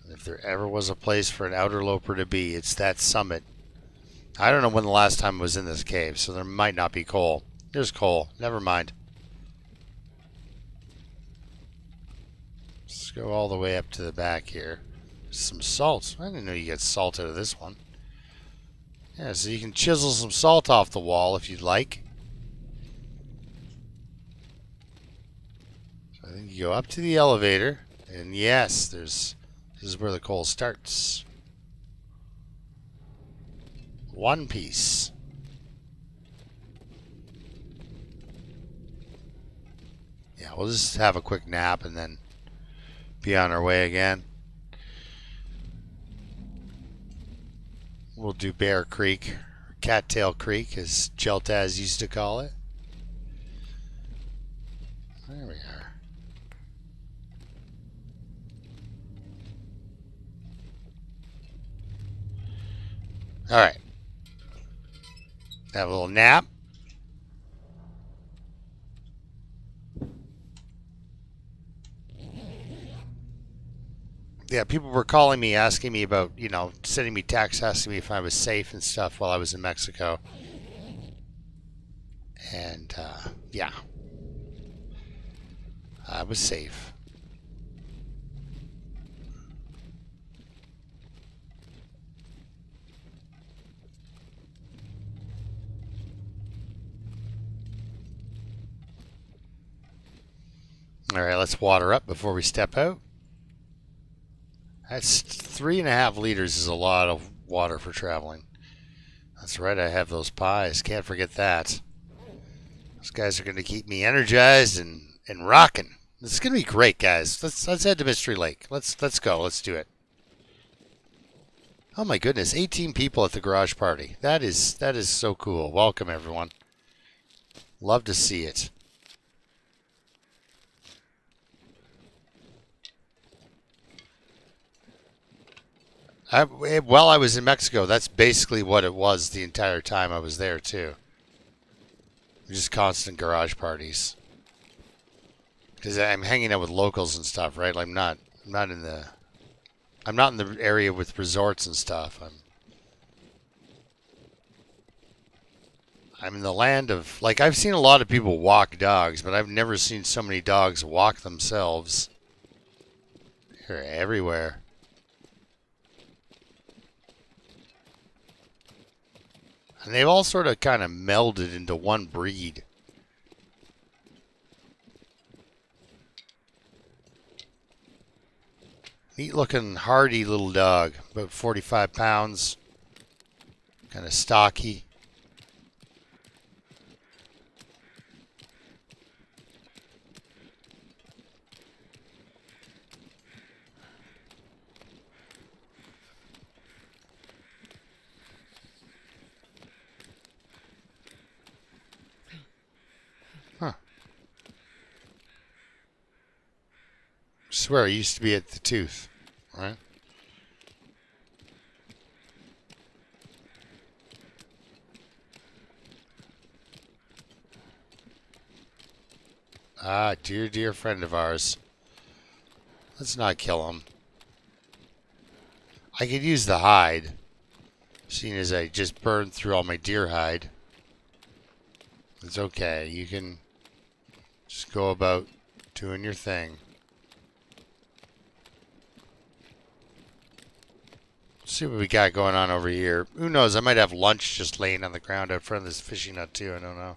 And if there ever was a place for an Interloper to be, it's that summit. I don't know when the last time I was in this cave, so there might not be coal. There's coal. Never mind. Let's go all the way up to the back here. Some salt. I didn't know you get salt out of this one. Yeah, so you can chisel some salt off the wall if you'd like. So I think you go up to the elevator, and yes, this is where the coal starts. One piece. we'll just have a quick nap and then be on our way again. We'll do Bear Creek, Cattail Creek, as Jeltaz used to call it. There we are. All right. Have a little nap. Yeah, people were calling me, asking me about, sending me texts, asking me if I was safe and stuff while I was in Mexico. And, yeah. I was safe. All right, let's water up before we step out. That's 3.5 liters is a lot of water for traveling. That's right, I have those pies. Can't forget that. Those guys are going to keep me energized and rocking. This is going to be great, guys. Let's head to Mystery Lake. Let's go. Let's do it. Oh my goodness, 18 people at the garage party. That is so cool. Welcome, everyone. Love to see it. While I was in Mexico, that's basically what it was the entire time I was there too. Just constant garage parties. Because I'm hanging out with locals and stuff, right? I'm not in the area with resorts and stuff. I'm in the land of, like, I've seen a lot of people walk dogs, but I've never seen so many dogs walk themselves. They're everywhere. And they've all sort of kind of melded into one breed. Neat looking, hardy little dog. About 45 pounds. Kind of stocky. Swear, he used to be at the tooth, right? Ah, dear friend of ours. Let's not kill him. I could use the hide, seeing as I just burned through all my deer hide. It's okay. You can just go about doing your thing. See what we got going on over here. Who knows? I might have lunch just laying on the ground out front of this fishing hut too. I don't know.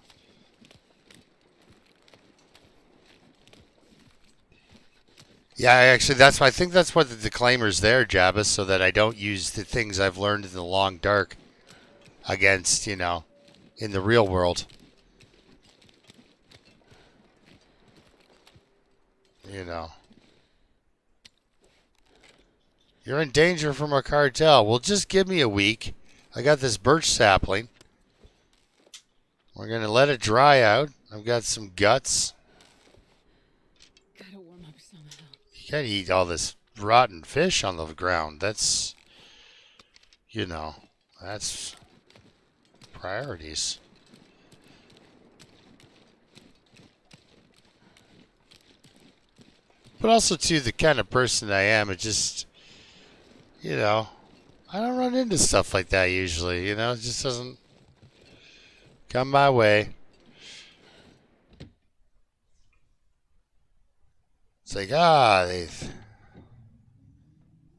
Yeah, actually, I think that's what the disclaimer's there, Jabba, so that I don't use the things I've learned in the long dark against, in the real world. You're in danger from a cartel. Well, just give me a week. I got this birch sapling. We're going to let it dry out. I've got some guts.
Gotta warm up somehow.
You gotta eat all this rotten fish on the ground. That's, that's priorities. But also, too, the kind of person I am, it just... I don't run into stuff like that usually, it just doesn't come my way. It's like,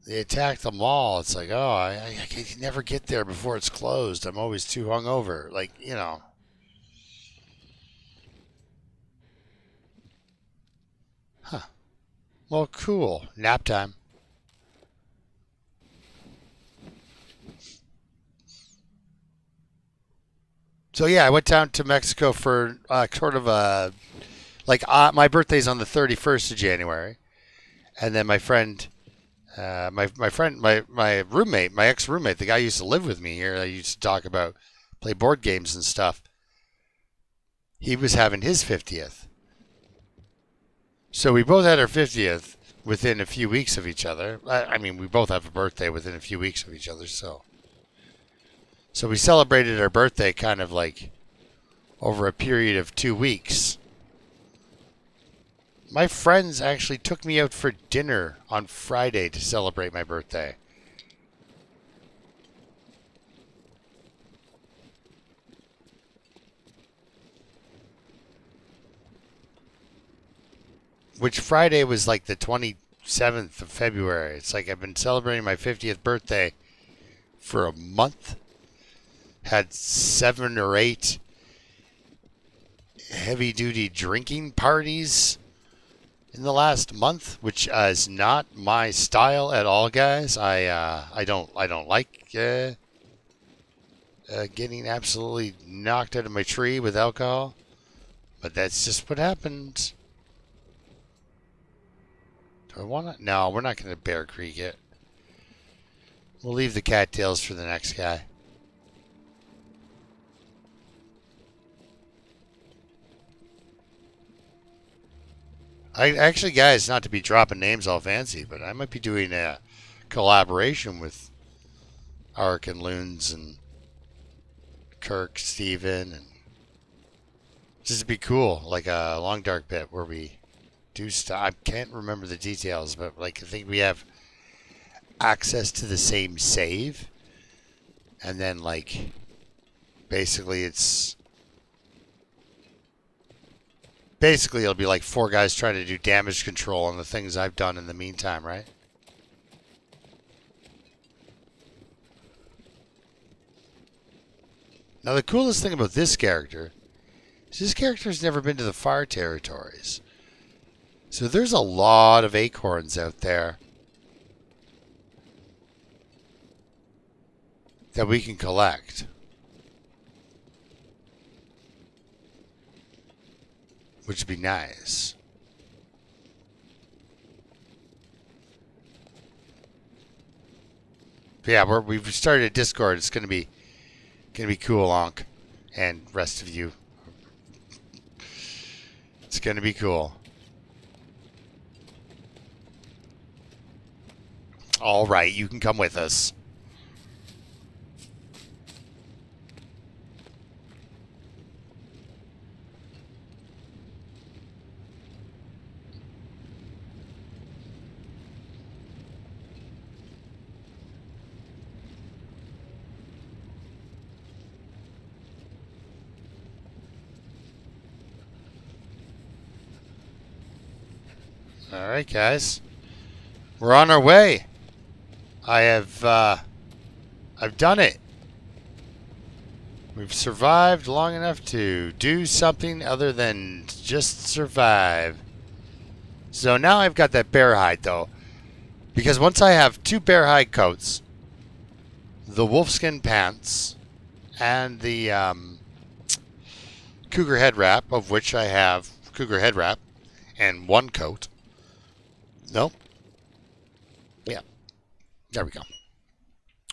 they attacked the mall. It's like, I can never get there before it's closed. I'm always too hungover. Like, Huh. Well, cool. Nap time. So yeah, I went down to Mexico for sort of a Like my birthday's on the 31st of January, and then my friend, my roommate, my ex roommate, the guy who used to live with me here, I used to talk about, play board games and stuff. He was having his 50th. So we both had our 50th within a few weeks of each other. I mean, we both have a birthday within a few weeks of each other, so we celebrated our birthday kind of like over a period of 2 weeks. My friends actually took me out for dinner on Friday to celebrate my birthday. Which Friday was like the 27th of February. It's like I've been celebrating my 50th birthday for a month. Had 7 or 8 heavy-duty drinking parties in the last month, which is not my style at all, guys. I don't like getting absolutely knocked out of my tree with alcohol, but that's just what happens. Do I want to? No, we're not going to Bear Creek it. We'll leave the cattails for the next guy. Actually, guys, not to be dropping names all fancy, but I might be doing a collaboration with Ark and Loons and Kirk, Steven, and just to be cool, like a Long Dark bit where we do stuff. I can't remember the details, but like I think we have access to the same save, and then like basically it'll be like 4 guys trying to do damage control on the things I've done in the meantime, right? Now the coolest thing about this character is this character's never been to the far territories. So there's a lot of acorns out there that we can collect. Which would be nice. But yeah, we've started a Discord. It's gonna be cool, Onk, and rest of you. It's gonna be cool. All right, you can come with us. All right, guys, we're on our way. I've done it. We've survived long enough to do something other than just survive. So now I've got that bear hide, though, because once I have 2 bear hide coats, the wolfskin pants, and the cougar head wrap, of which I have cougar head wrap and 1 coat. Nope. Yeah. There we go.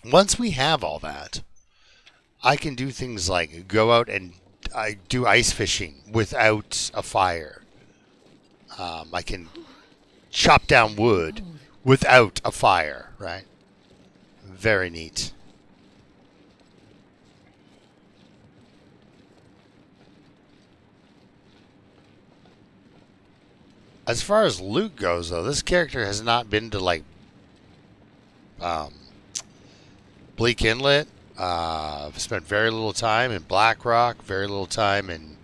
Once we have all that, I can do things like go out and I do ice fishing without a fire. I can chop down wood without a fire, right? Very neat. As far as loot goes, though, this character has not been to, like, Bleak Inlet. I've spent very little time in Black Rock, very little time in...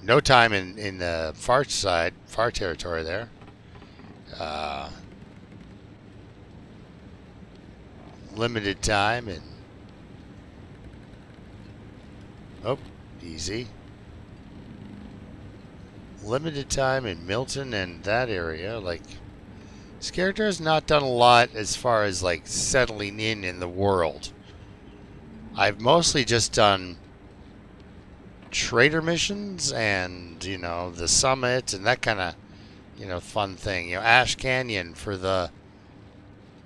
No time in the far side, far territory there. Limited time in... Oh, easy. Limited time in Milton and that area. Like, this character has not done a lot as far as like settling in the world. I've mostly just done trader missions and, you know, the summit and that kind of, you know, fun thing. You know, Ash Canyon for the...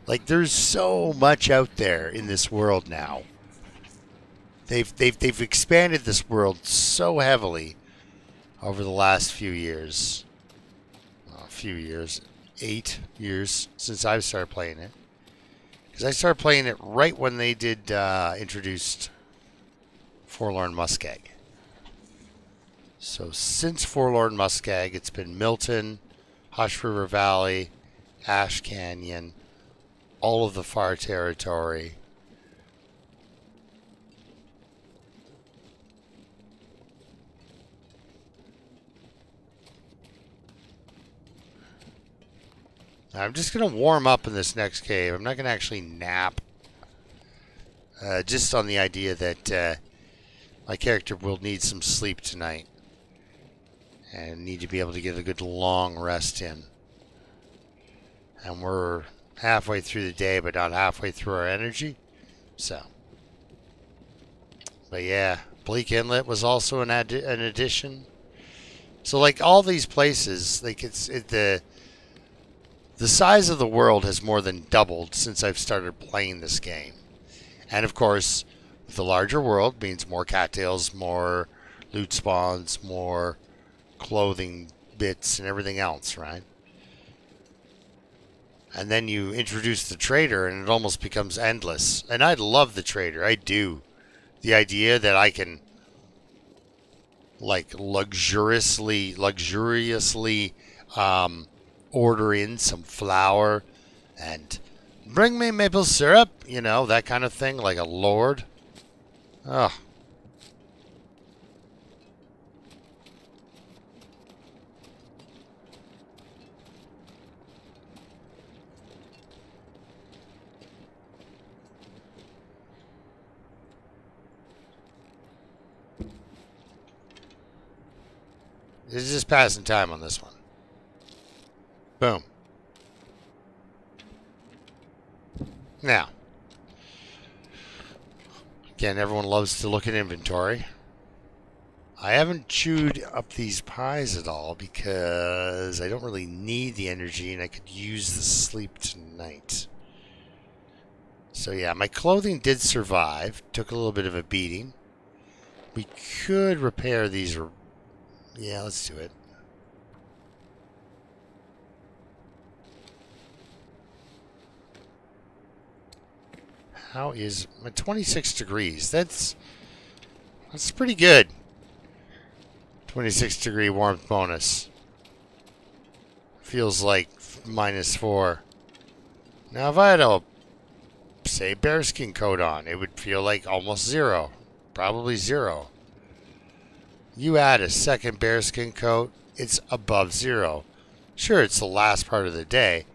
Like, there's so much out there in this world now. They've expanded this world so heavily over the last few years. Well, a few years. 8 years since I've started playing it. Because I started playing it right when they did introduced Forlorn Muskeg. So since Forlorn Muskeg, it's been Milton, Hush River Valley, Ash Canyon, all of the Far Territory. I'm just going to warm up in this next cave. I'm not going to actually nap. Just on the idea that my character will need some sleep tonight. And need to be able to get a good long rest in. And we're halfway through the day, but not halfway through our energy. So. But yeah, Bleak Inlet was also an addition. So like all these places, like the size of the world has more than doubled since I've started playing this game. And of course, the larger world means more cattails, more loot spawns, more clothing bits and everything else, right? And then you introduce the trader and it almost becomes endless. And I love the trader, I do. The idea that I can like luxuriously order in some flour and bring me maple syrup, you know, that kind of thing, like a lord. Ugh. It's just passing time on this one. Boom. Now, again, everyone loves to look at inventory. I haven't chewed up these pies at all because I don't really need the energy and I could use the sleep tonight. So yeah, my clothing did survive. Took a little bit of a beating. We could repair these. Yeah, let's do it. How is my 26 degrees? That's pretty good. 26 degree warmth bonus. Feels like -4. Now if I had a, say, bearskin coat on, it would feel like almost 0. Probably 0. You add a second bearskin coat, it's above 0. Sure, it's the last part of the day,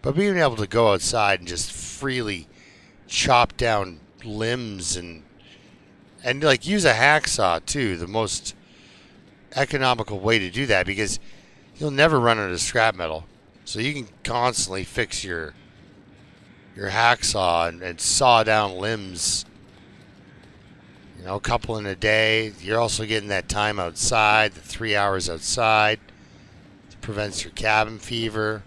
but being able to go outside and just freely chop down limbs and like use a hacksaw too, the most economical way to do that, because you'll never run out of scrap metal. So you can constantly fix your hacksaw and saw down limbs. You know, a couple in a day. You're also getting that time outside, the 3 hours outside. It prevents your cabin fever.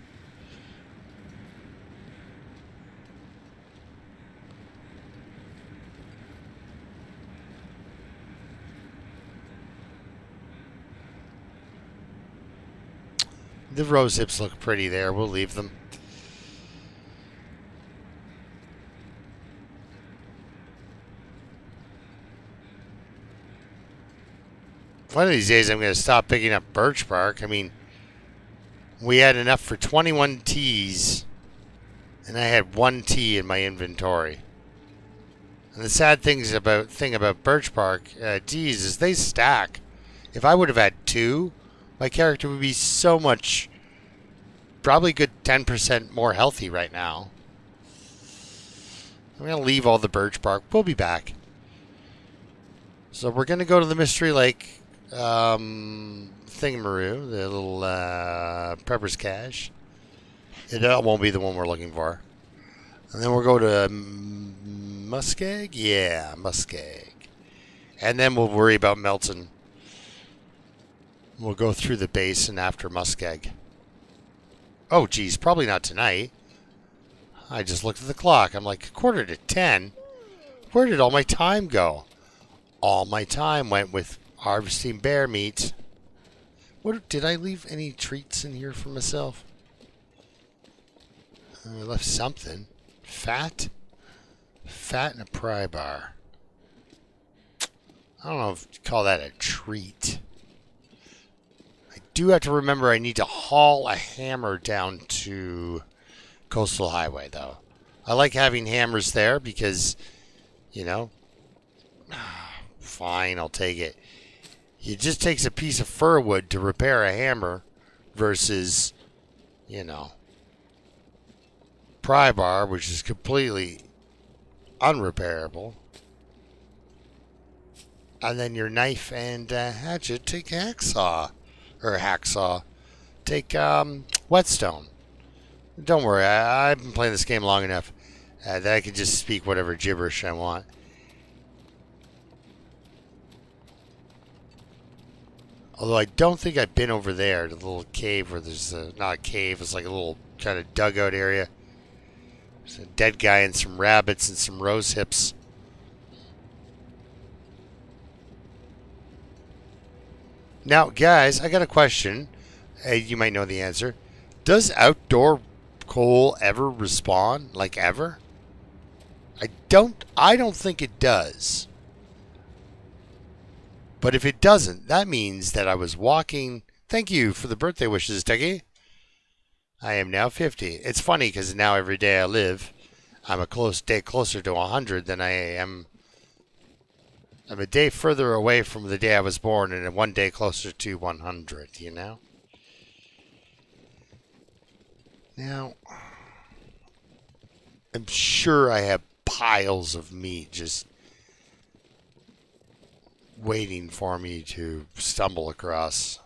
The rose hips look pretty there. We'll leave them. One of these days I'm going to stop picking up birch bark. I mean, we had enough for 21 teas, and I had 1 tea in my inventory. And the sad thing about birch bark teas is they stack. If I would have had 2, my character would be so much, probably good 10% more healthy right now. I'm going to leave all the birch bark. We'll be back. So we're going to go to the Mystery Lake thingamaroo, the little Prepper's Cache. It won't be the one we're looking for. And then we'll go to Muskeg? Yeah, Muskeg. And then we'll worry about Melton We'll go through the basin after Muskeg. Oh, geez, probably not tonight. I just looked at the clock. I'm like, 9:45. Where did all my time go? All my time went with harvesting bear meat. What did I leave any treats in here for myself? I left something. Fat? Fat and a pry bar. I don't know if you call that a treat. I do have to remember I need to haul a hammer down to Coastal Highway, though. I like having hammers there because, you know, fine, I'll take it. It just takes a piece of fir wood to repair a hammer versus, you know, pry bar, which is completely unrepairable. And then your knife and hatchet take hacksaw. Take whetstone. Don't worry, I've been playing this game long enough that I can just speak whatever gibberish I want. Although I don't think I've been over there, the little cave where there's not a cave, it's like a little kind of dugout area. There's a dead guy and some rabbits and some rose hips. Now, guys, I got a question. You might know the answer. Does outdoor coal ever respawn? Like ever? I don't think it does. But if it doesn't, that means that I was walking. Thank you for the birthday wishes, Techie. I am now 50. It's funny because now every day I live, I'm a day closer to 100 than I am. I'm a day further away from the day I was born and one day closer to 100, you know? Now, I'm sure I have piles of meat just waiting for me to stumble across.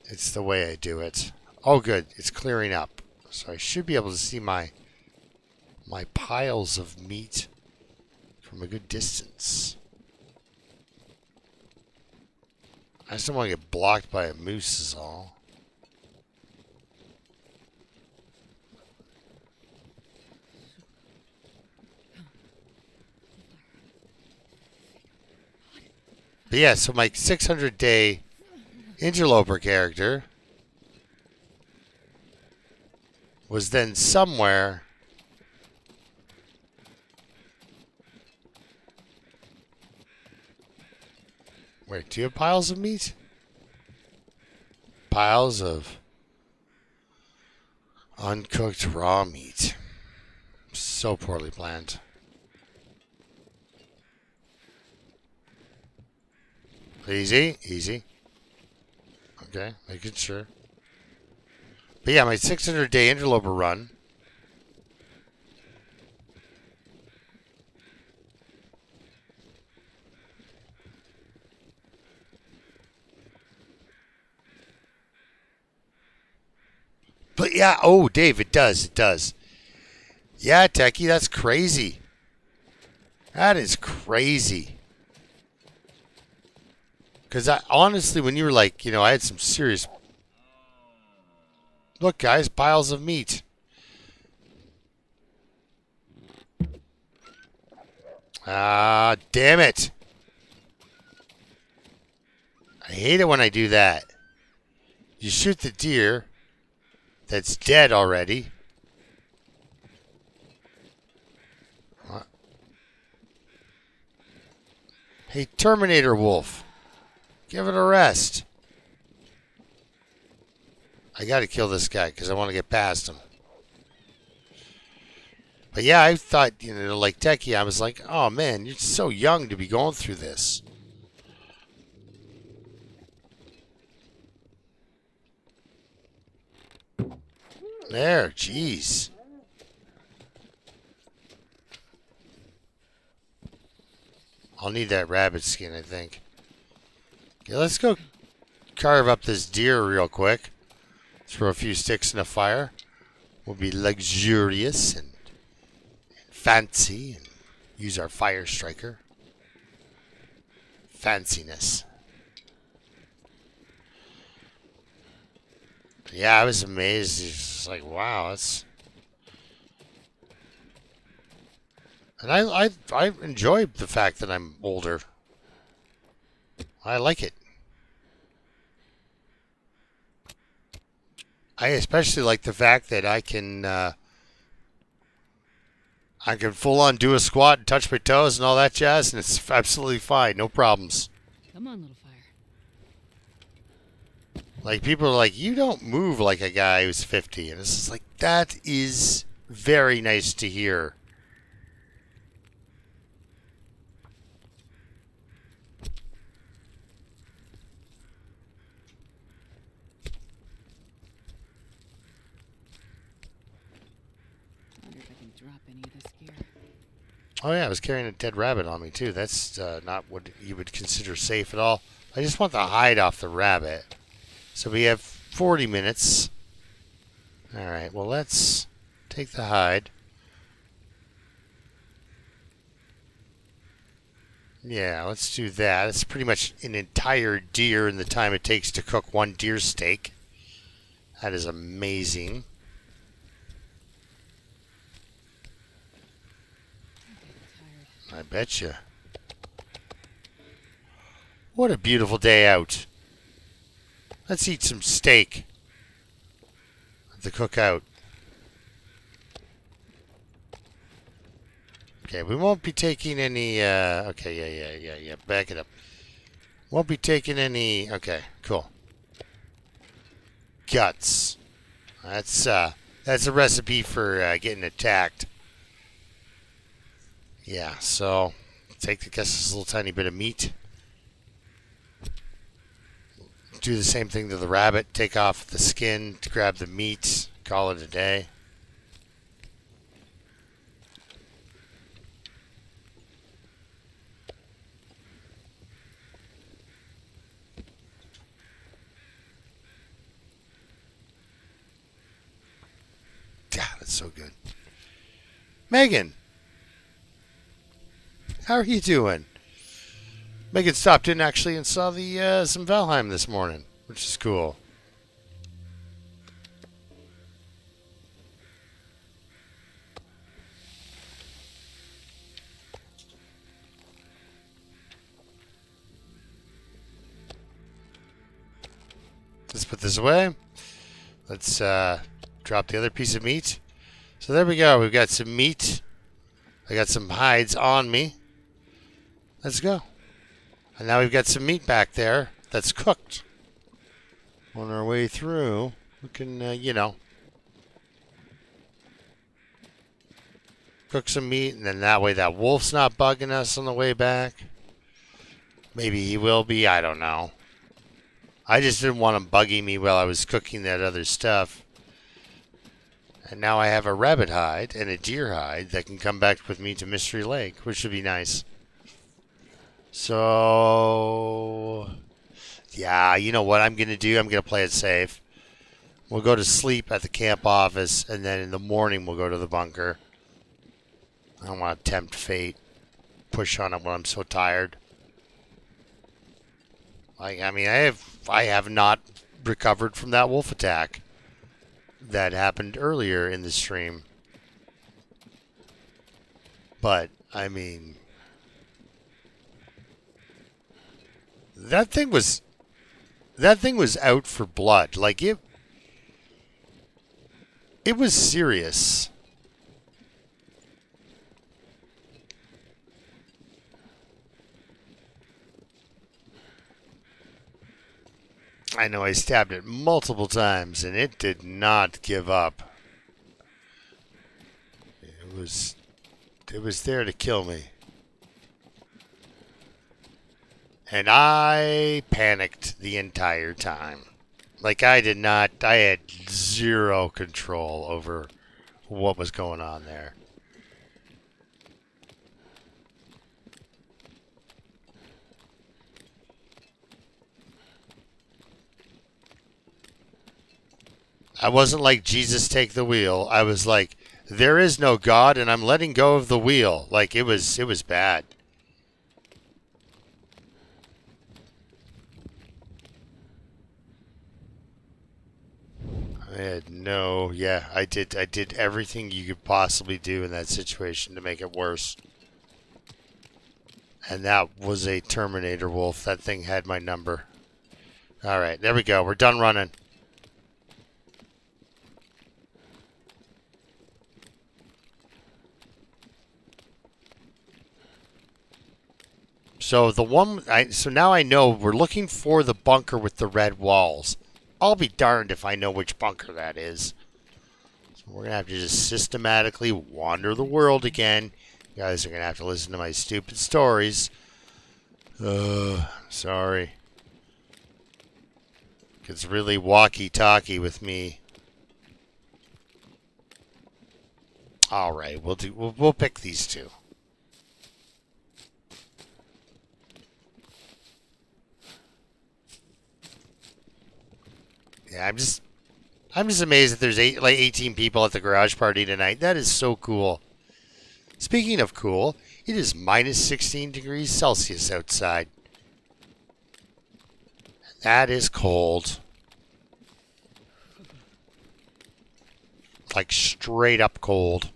It's the way I do it. Oh, good. It's clearing up. So I should be able to see my piles of meat from a good distance. I just don't want to get blocked by a moose is all. But yeah, so my 600-day Interloper character was then somewhere wait, do you have piles of meat? Piles of uncooked raw meat. So poorly planned. Easy, easy. Okay, making sure. But yeah, my 600-day Interloper run. But yeah, oh, Dave, it does. Yeah, Techie, that's crazy. That is crazy. Because honestly, when you were like, you know, I had some serious... Look, guys, piles of meat. Ah, damn it. I hate it when I do that. You shoot the deer that's dead already. What? Hey, Terminator Wolf. Give it a rest. I gotta kill this guy because I want to get past him. But yeah, I thought, you know, like Techie, I was like, oh man, you're so young to be going through this. There, jeez. I'll need that rabbit skin, I think. Okay, let's go carve up this deer real quick. Throw a few sticks in the fire. We'll be luxurious and fancy and use our fire striker. Fanciness. Yeah, I was amazed. It's just like, wow, that's... And I enjoy the fact that I'm older. I like it. I especially like the fact that I can full on do a squat and touch my toes and all that jazz, and it's absolutely fine, no problems.
Come on, little fire.
Like, people are like, you don't move like a guy who's 50. And it's just like, that is very nice to hear.
I wonder if I can drop any of this gear.
Oh, yeah, I was carrying a dead rabbit on me, too. That's not what you would consider safe at all. I just want the hide off the rabbit. So we have 40 minutes. All right, well, let's take the hide. Yeah, let's do that. It's pretty much an entire deer in the time it takes to cook one deer steak. That is amazing. I bet you. What a beautiful day out. Let's eat some steak at the cookout. Okay, we won't be taking any, okay, yeah, back it up. Won't be taking any, okay, cool. Guts. That's a recipe for getting attacked. Yeah, so take, I guess, this little tiny bit of meat. Do the same thing to the rabbit. Take off the skin to grab the meat. Call it a day. Yeah, that's so good. Megan, how are you doing? Megan stopped in actually and saw the some Valheim this morning, which is cool. Let's put this away. Let's drop the other piece of meat. So there we go. We've got some meat. I got some hides on me. Let's go. And now we've got some meat back there that's cooked. On our way through, we can, cook some meat, and then that way that wolf's not bugging us on the way back. Maybe he will be, I don't know. I just didn't want him bugging me while I was cooking that other stuff. And now I have a rabbit hide and a deer hide that can come back with me to Mystery Lake, which would be nice. So, yeah, you know what I'm going to do? I'm going to play it safe. We'll go to sleep at the camp office, and then in the morning we'll go to the bunker. I don't want to tempt fate. Push on it when I'm so tired. I mean, I have not recovered from that wolf attack that happened earlier in the stream. But, I mean, that thing was out for blood. Like, it was serious. I know I stabbed it multiple times and it did not give up. It was there to kill me. And I panicked the entire time. Like, I had zero control over what was going on there. I wasn't like, Jesus, take the wheel. I was like, there is no God, and I'm letting go of the wheel. Like, it was bad. No, yeah, I did everything you could possibly do in that situation to make it worse. And that was a Terminator wolf. That thing had my number. Alright, there we go. We're done running. So so now I know we're looking for the bunker with the red walls. I'll be darned if I know which bunker that is. So we're going to have to just systematically wander the world again. You guys are going to have to listen to my stupid stories. Sorry. It's really walkie-talkie with me. Alright, we'll pick these two. Yeah, I'm just amazed that there's 18 people at the garage party tonight. That is so cool. Speaking of cool, it is minus 16 degrees Celsius outside. That is cold. Like straight up cold.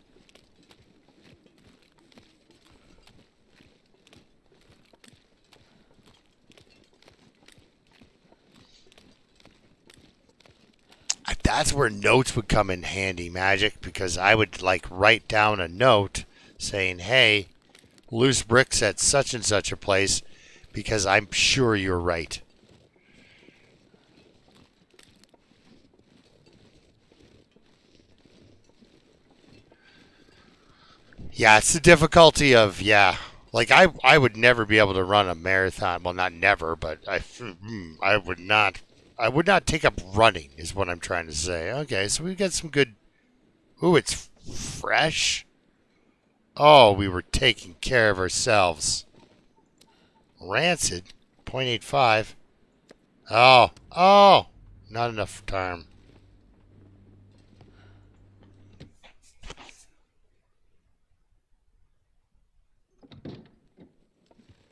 That's where notes would come in handy, Magic, because I would like write down a note saying, hey, loose bricks at such and such a place, because I'm sure you're right. Yeah, it's the difficulty of, like I would never be able to run a marathon. Well, not never, but I would not take up running is what I'm trying to say. Okay, so we've got some good... Ooh, it's fresh. Oh, we were taking care of ourselves. Rancid, 0.85. Oh, not enough time.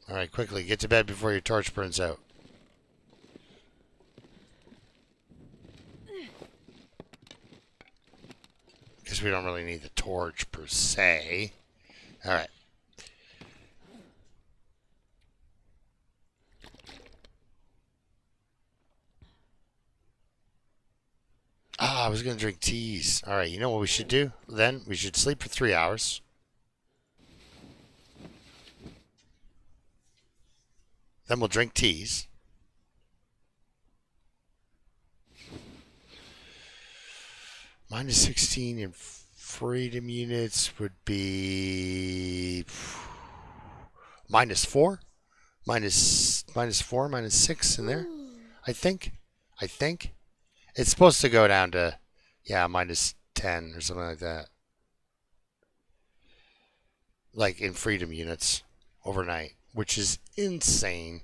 All right, quickly, get to bed before your torch burns out. Because we don't really need the torch per se. All right. I was going to drink teas. All right, you know what we should do? Then we should sleep for 3 hours. Then we'll drink teas. Minus 16 in freedom units would be minus 4, minus 4, minus 6 in there. I think it's supposed to go down to minus 10 or something like that. Like in freedom units overnight, which is insane.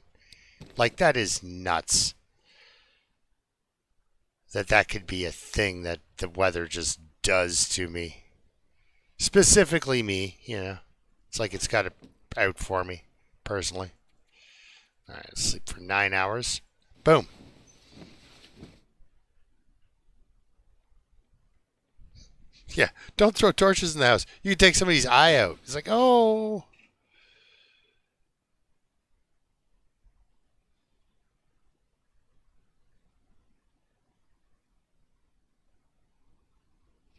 Like that is nuts. That could be a thing that the weather just does to me. Specifically me, you know. It's like it's got it out for me, personally. Alright, let's sleep for 9 hours. Boom. Yeah, don't throw torches in the house. You can take somebody's eye out. It's like, oh...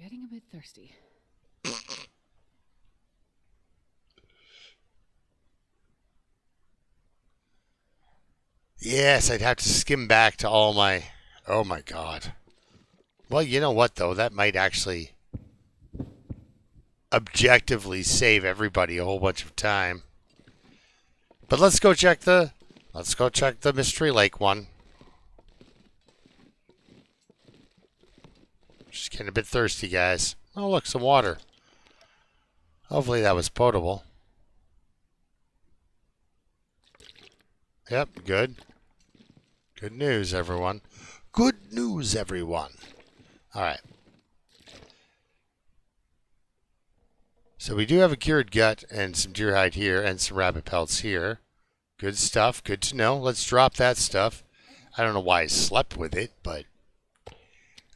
Getting a bit thirsty.
Yes, I'd have to skim back to all my... Oh my god. Well, you know what, though? That might actually objectively save everybody a whole bunch of time. But let's go check the Mystery Lake one. Just getting a bit thirsty, guys. Oh, look, some water. Hopefully that was potable. Yep, good. Good news, everyone. Good news, everyone. All right. So we do have a cured gut and some deer hide here and some rabbit pelts here. Good stuff. Good to know. Let's drop that stuff. I don't know why I slept with it, but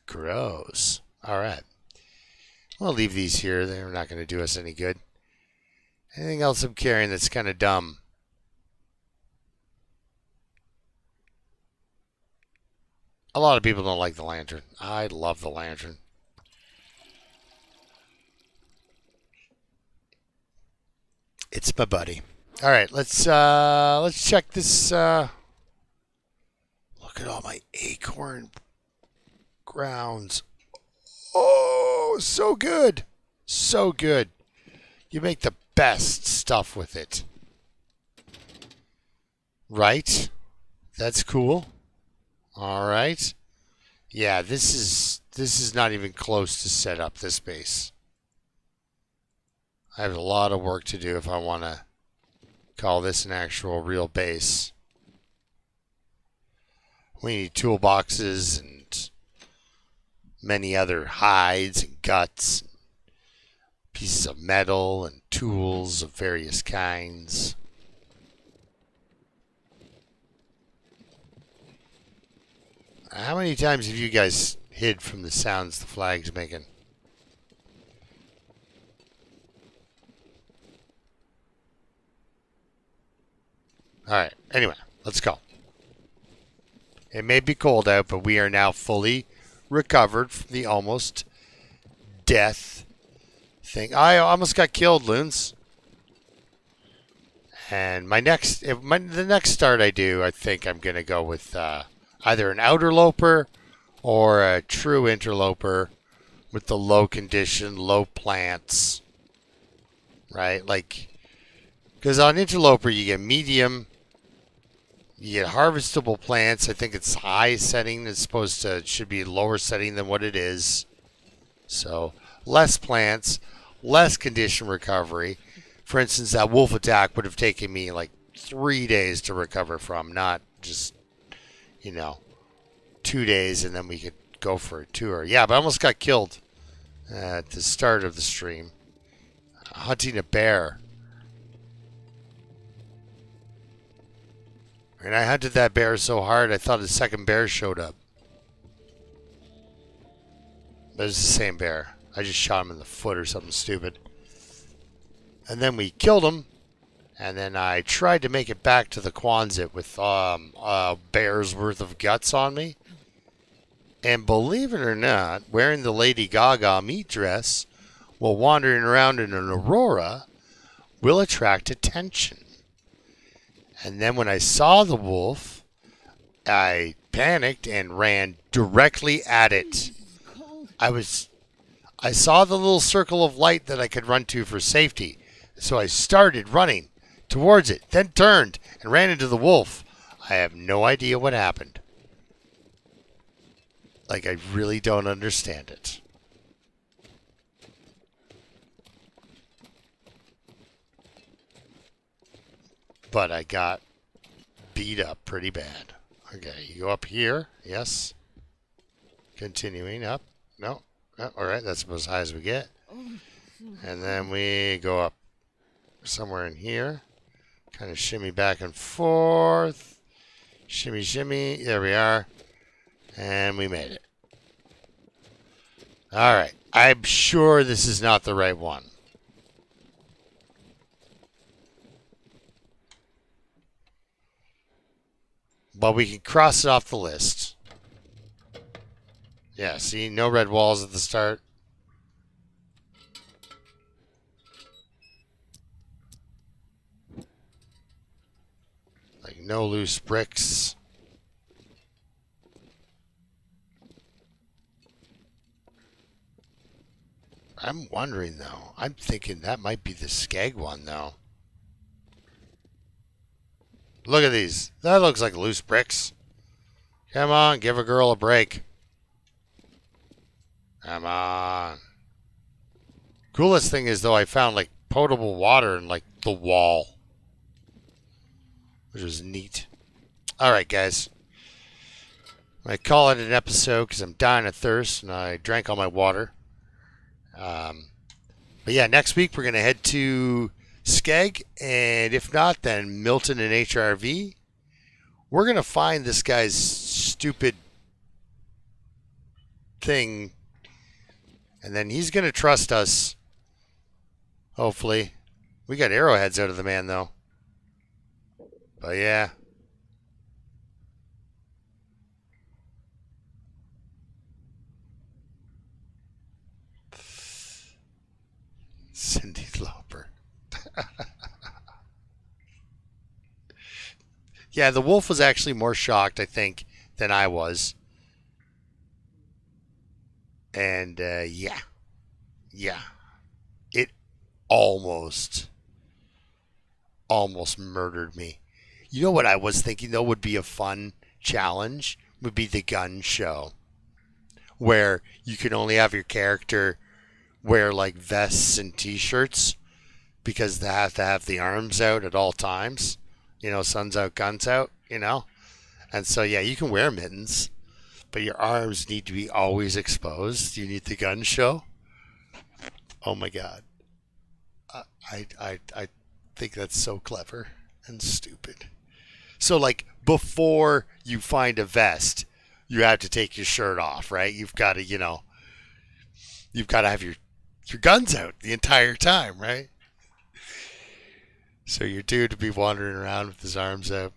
Gross. All right. We'll leave these here. They're not going to do us any good. Anything else I'm carrying that's kind of dumb? A lot of people don't like the lantern. I love the lantern. It's my buddy. All right, let's check this. Look at all my acorn grounds. Oh, so good. So good. You make the best stuff with it. Right? That's cool. All right. Yeah, this is not even close to set up this base. I have a lot of work to do if I want to call this an actual real base. We need toolboxes and many other hides and guts, pieces of metal and tools of various kinds. How many times have you guys hid from the sounds the flag's making? Alright, anyway, let's go. It may be cold out, but we are now fully recovered from the almost death thing. I almost got killed, loons. And the next start I do, I think I'm going to go with either an outerloper or a true interloper with the low condition, low plants. Right? Like, because on interloper you get medium, you get harvestable plants. I think it's high setting. It's should be lower setting than what it is. So less plants, less condition recovery. For instance, that wolf attack would have taken me like 3 days to recover from, not just, 2 days and then we could go for a tour. Yeah, but I almost got killed at the start of the stream. Hunting a bear. And I hunted that bear so hard, I thought a second bear showed up. But it's the same bear. I just shot him in the foot or something stupid. And then we killed him. And then I tried to make it back to the Quonset with a bear's worth of guts on me. And believe it or not, wearing the Lady Gaga meat dress while wandering around in an Aurora will attract attention. And then when I saw the wolf, I panicked and ran directly at it. I saw the little circle of light that I could run to for safety. So I started running towards it, then turned and ran into the wolf. I have no idea what happened. Like, I really don't understand it. But I got beat up pretty bad. Okay, you go up here. Yes. Continuing up. No. No. All right, that's about as high as we get. And then we go up somewhere in here. Kind of shimmy back and forth. Shimmy, shimmy. There we are. And we made it. All right. I'm sure this is not the right one. But we can cross it off the list. Yeah, see? No red walls at the start. Like, no loose bricks. I'm wondering, though. I'm thinking that might be the Skeg one, though. Look at these. That looks like loose bricks. Come on, give a girl a break. Come on. Coolest thing is, though, I found, like, potable water in, like, the wall. Which was neat. Alright, guys. I call it an episode because I'm dying of thirst and I drank all my water. But yeah, next week we're going to head to Skeg, and if not, then Milton and HRV. We're going to find this guy's stupid thing. And then he's going to trust us. Hopefully. We got arrowheads out of the man, though. But yeah. Interloper. Yeah, the wolf was actually more shocked, I think, than I was. And, yeah. It almost murdered me. You know what I was thinking, though, would be a fun challenge? Would be the gun show. Where you can only have your character wear, like, vests and t-shirts. Because they have to have the arms out at all times. You know, sun's out, guns out, you know. And so, yeah, you can wear mittens. But your arms need to be always exposed. You need the gun show. Oh, my God. I think that's so clever and stupid. So, like, before you find a vest, you have to take your shirt off, right? You've got to, you know, you've got to have your guns out the entire time, right? So your dude to be wandering around with his arms out.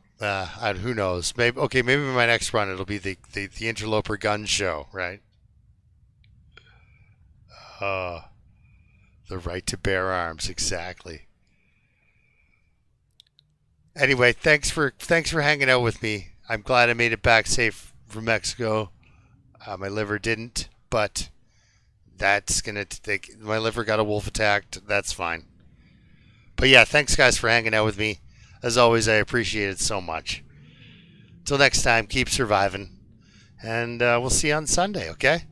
Who knows? Maybe my next run it'll be the Interloper gun show, right? The right to bear arms, exactly. Anyway, thanks for hanging out with me. I'm glad I made it back safe from Mexico. My liver didn't, but that's gonna take. My liver got a wolf attacked. That's fine. But yeah, thanks guys for hanging out with me. As always, I appreciate it so much. Till next time, keep surviving. And we'll see you on Sunday, okay?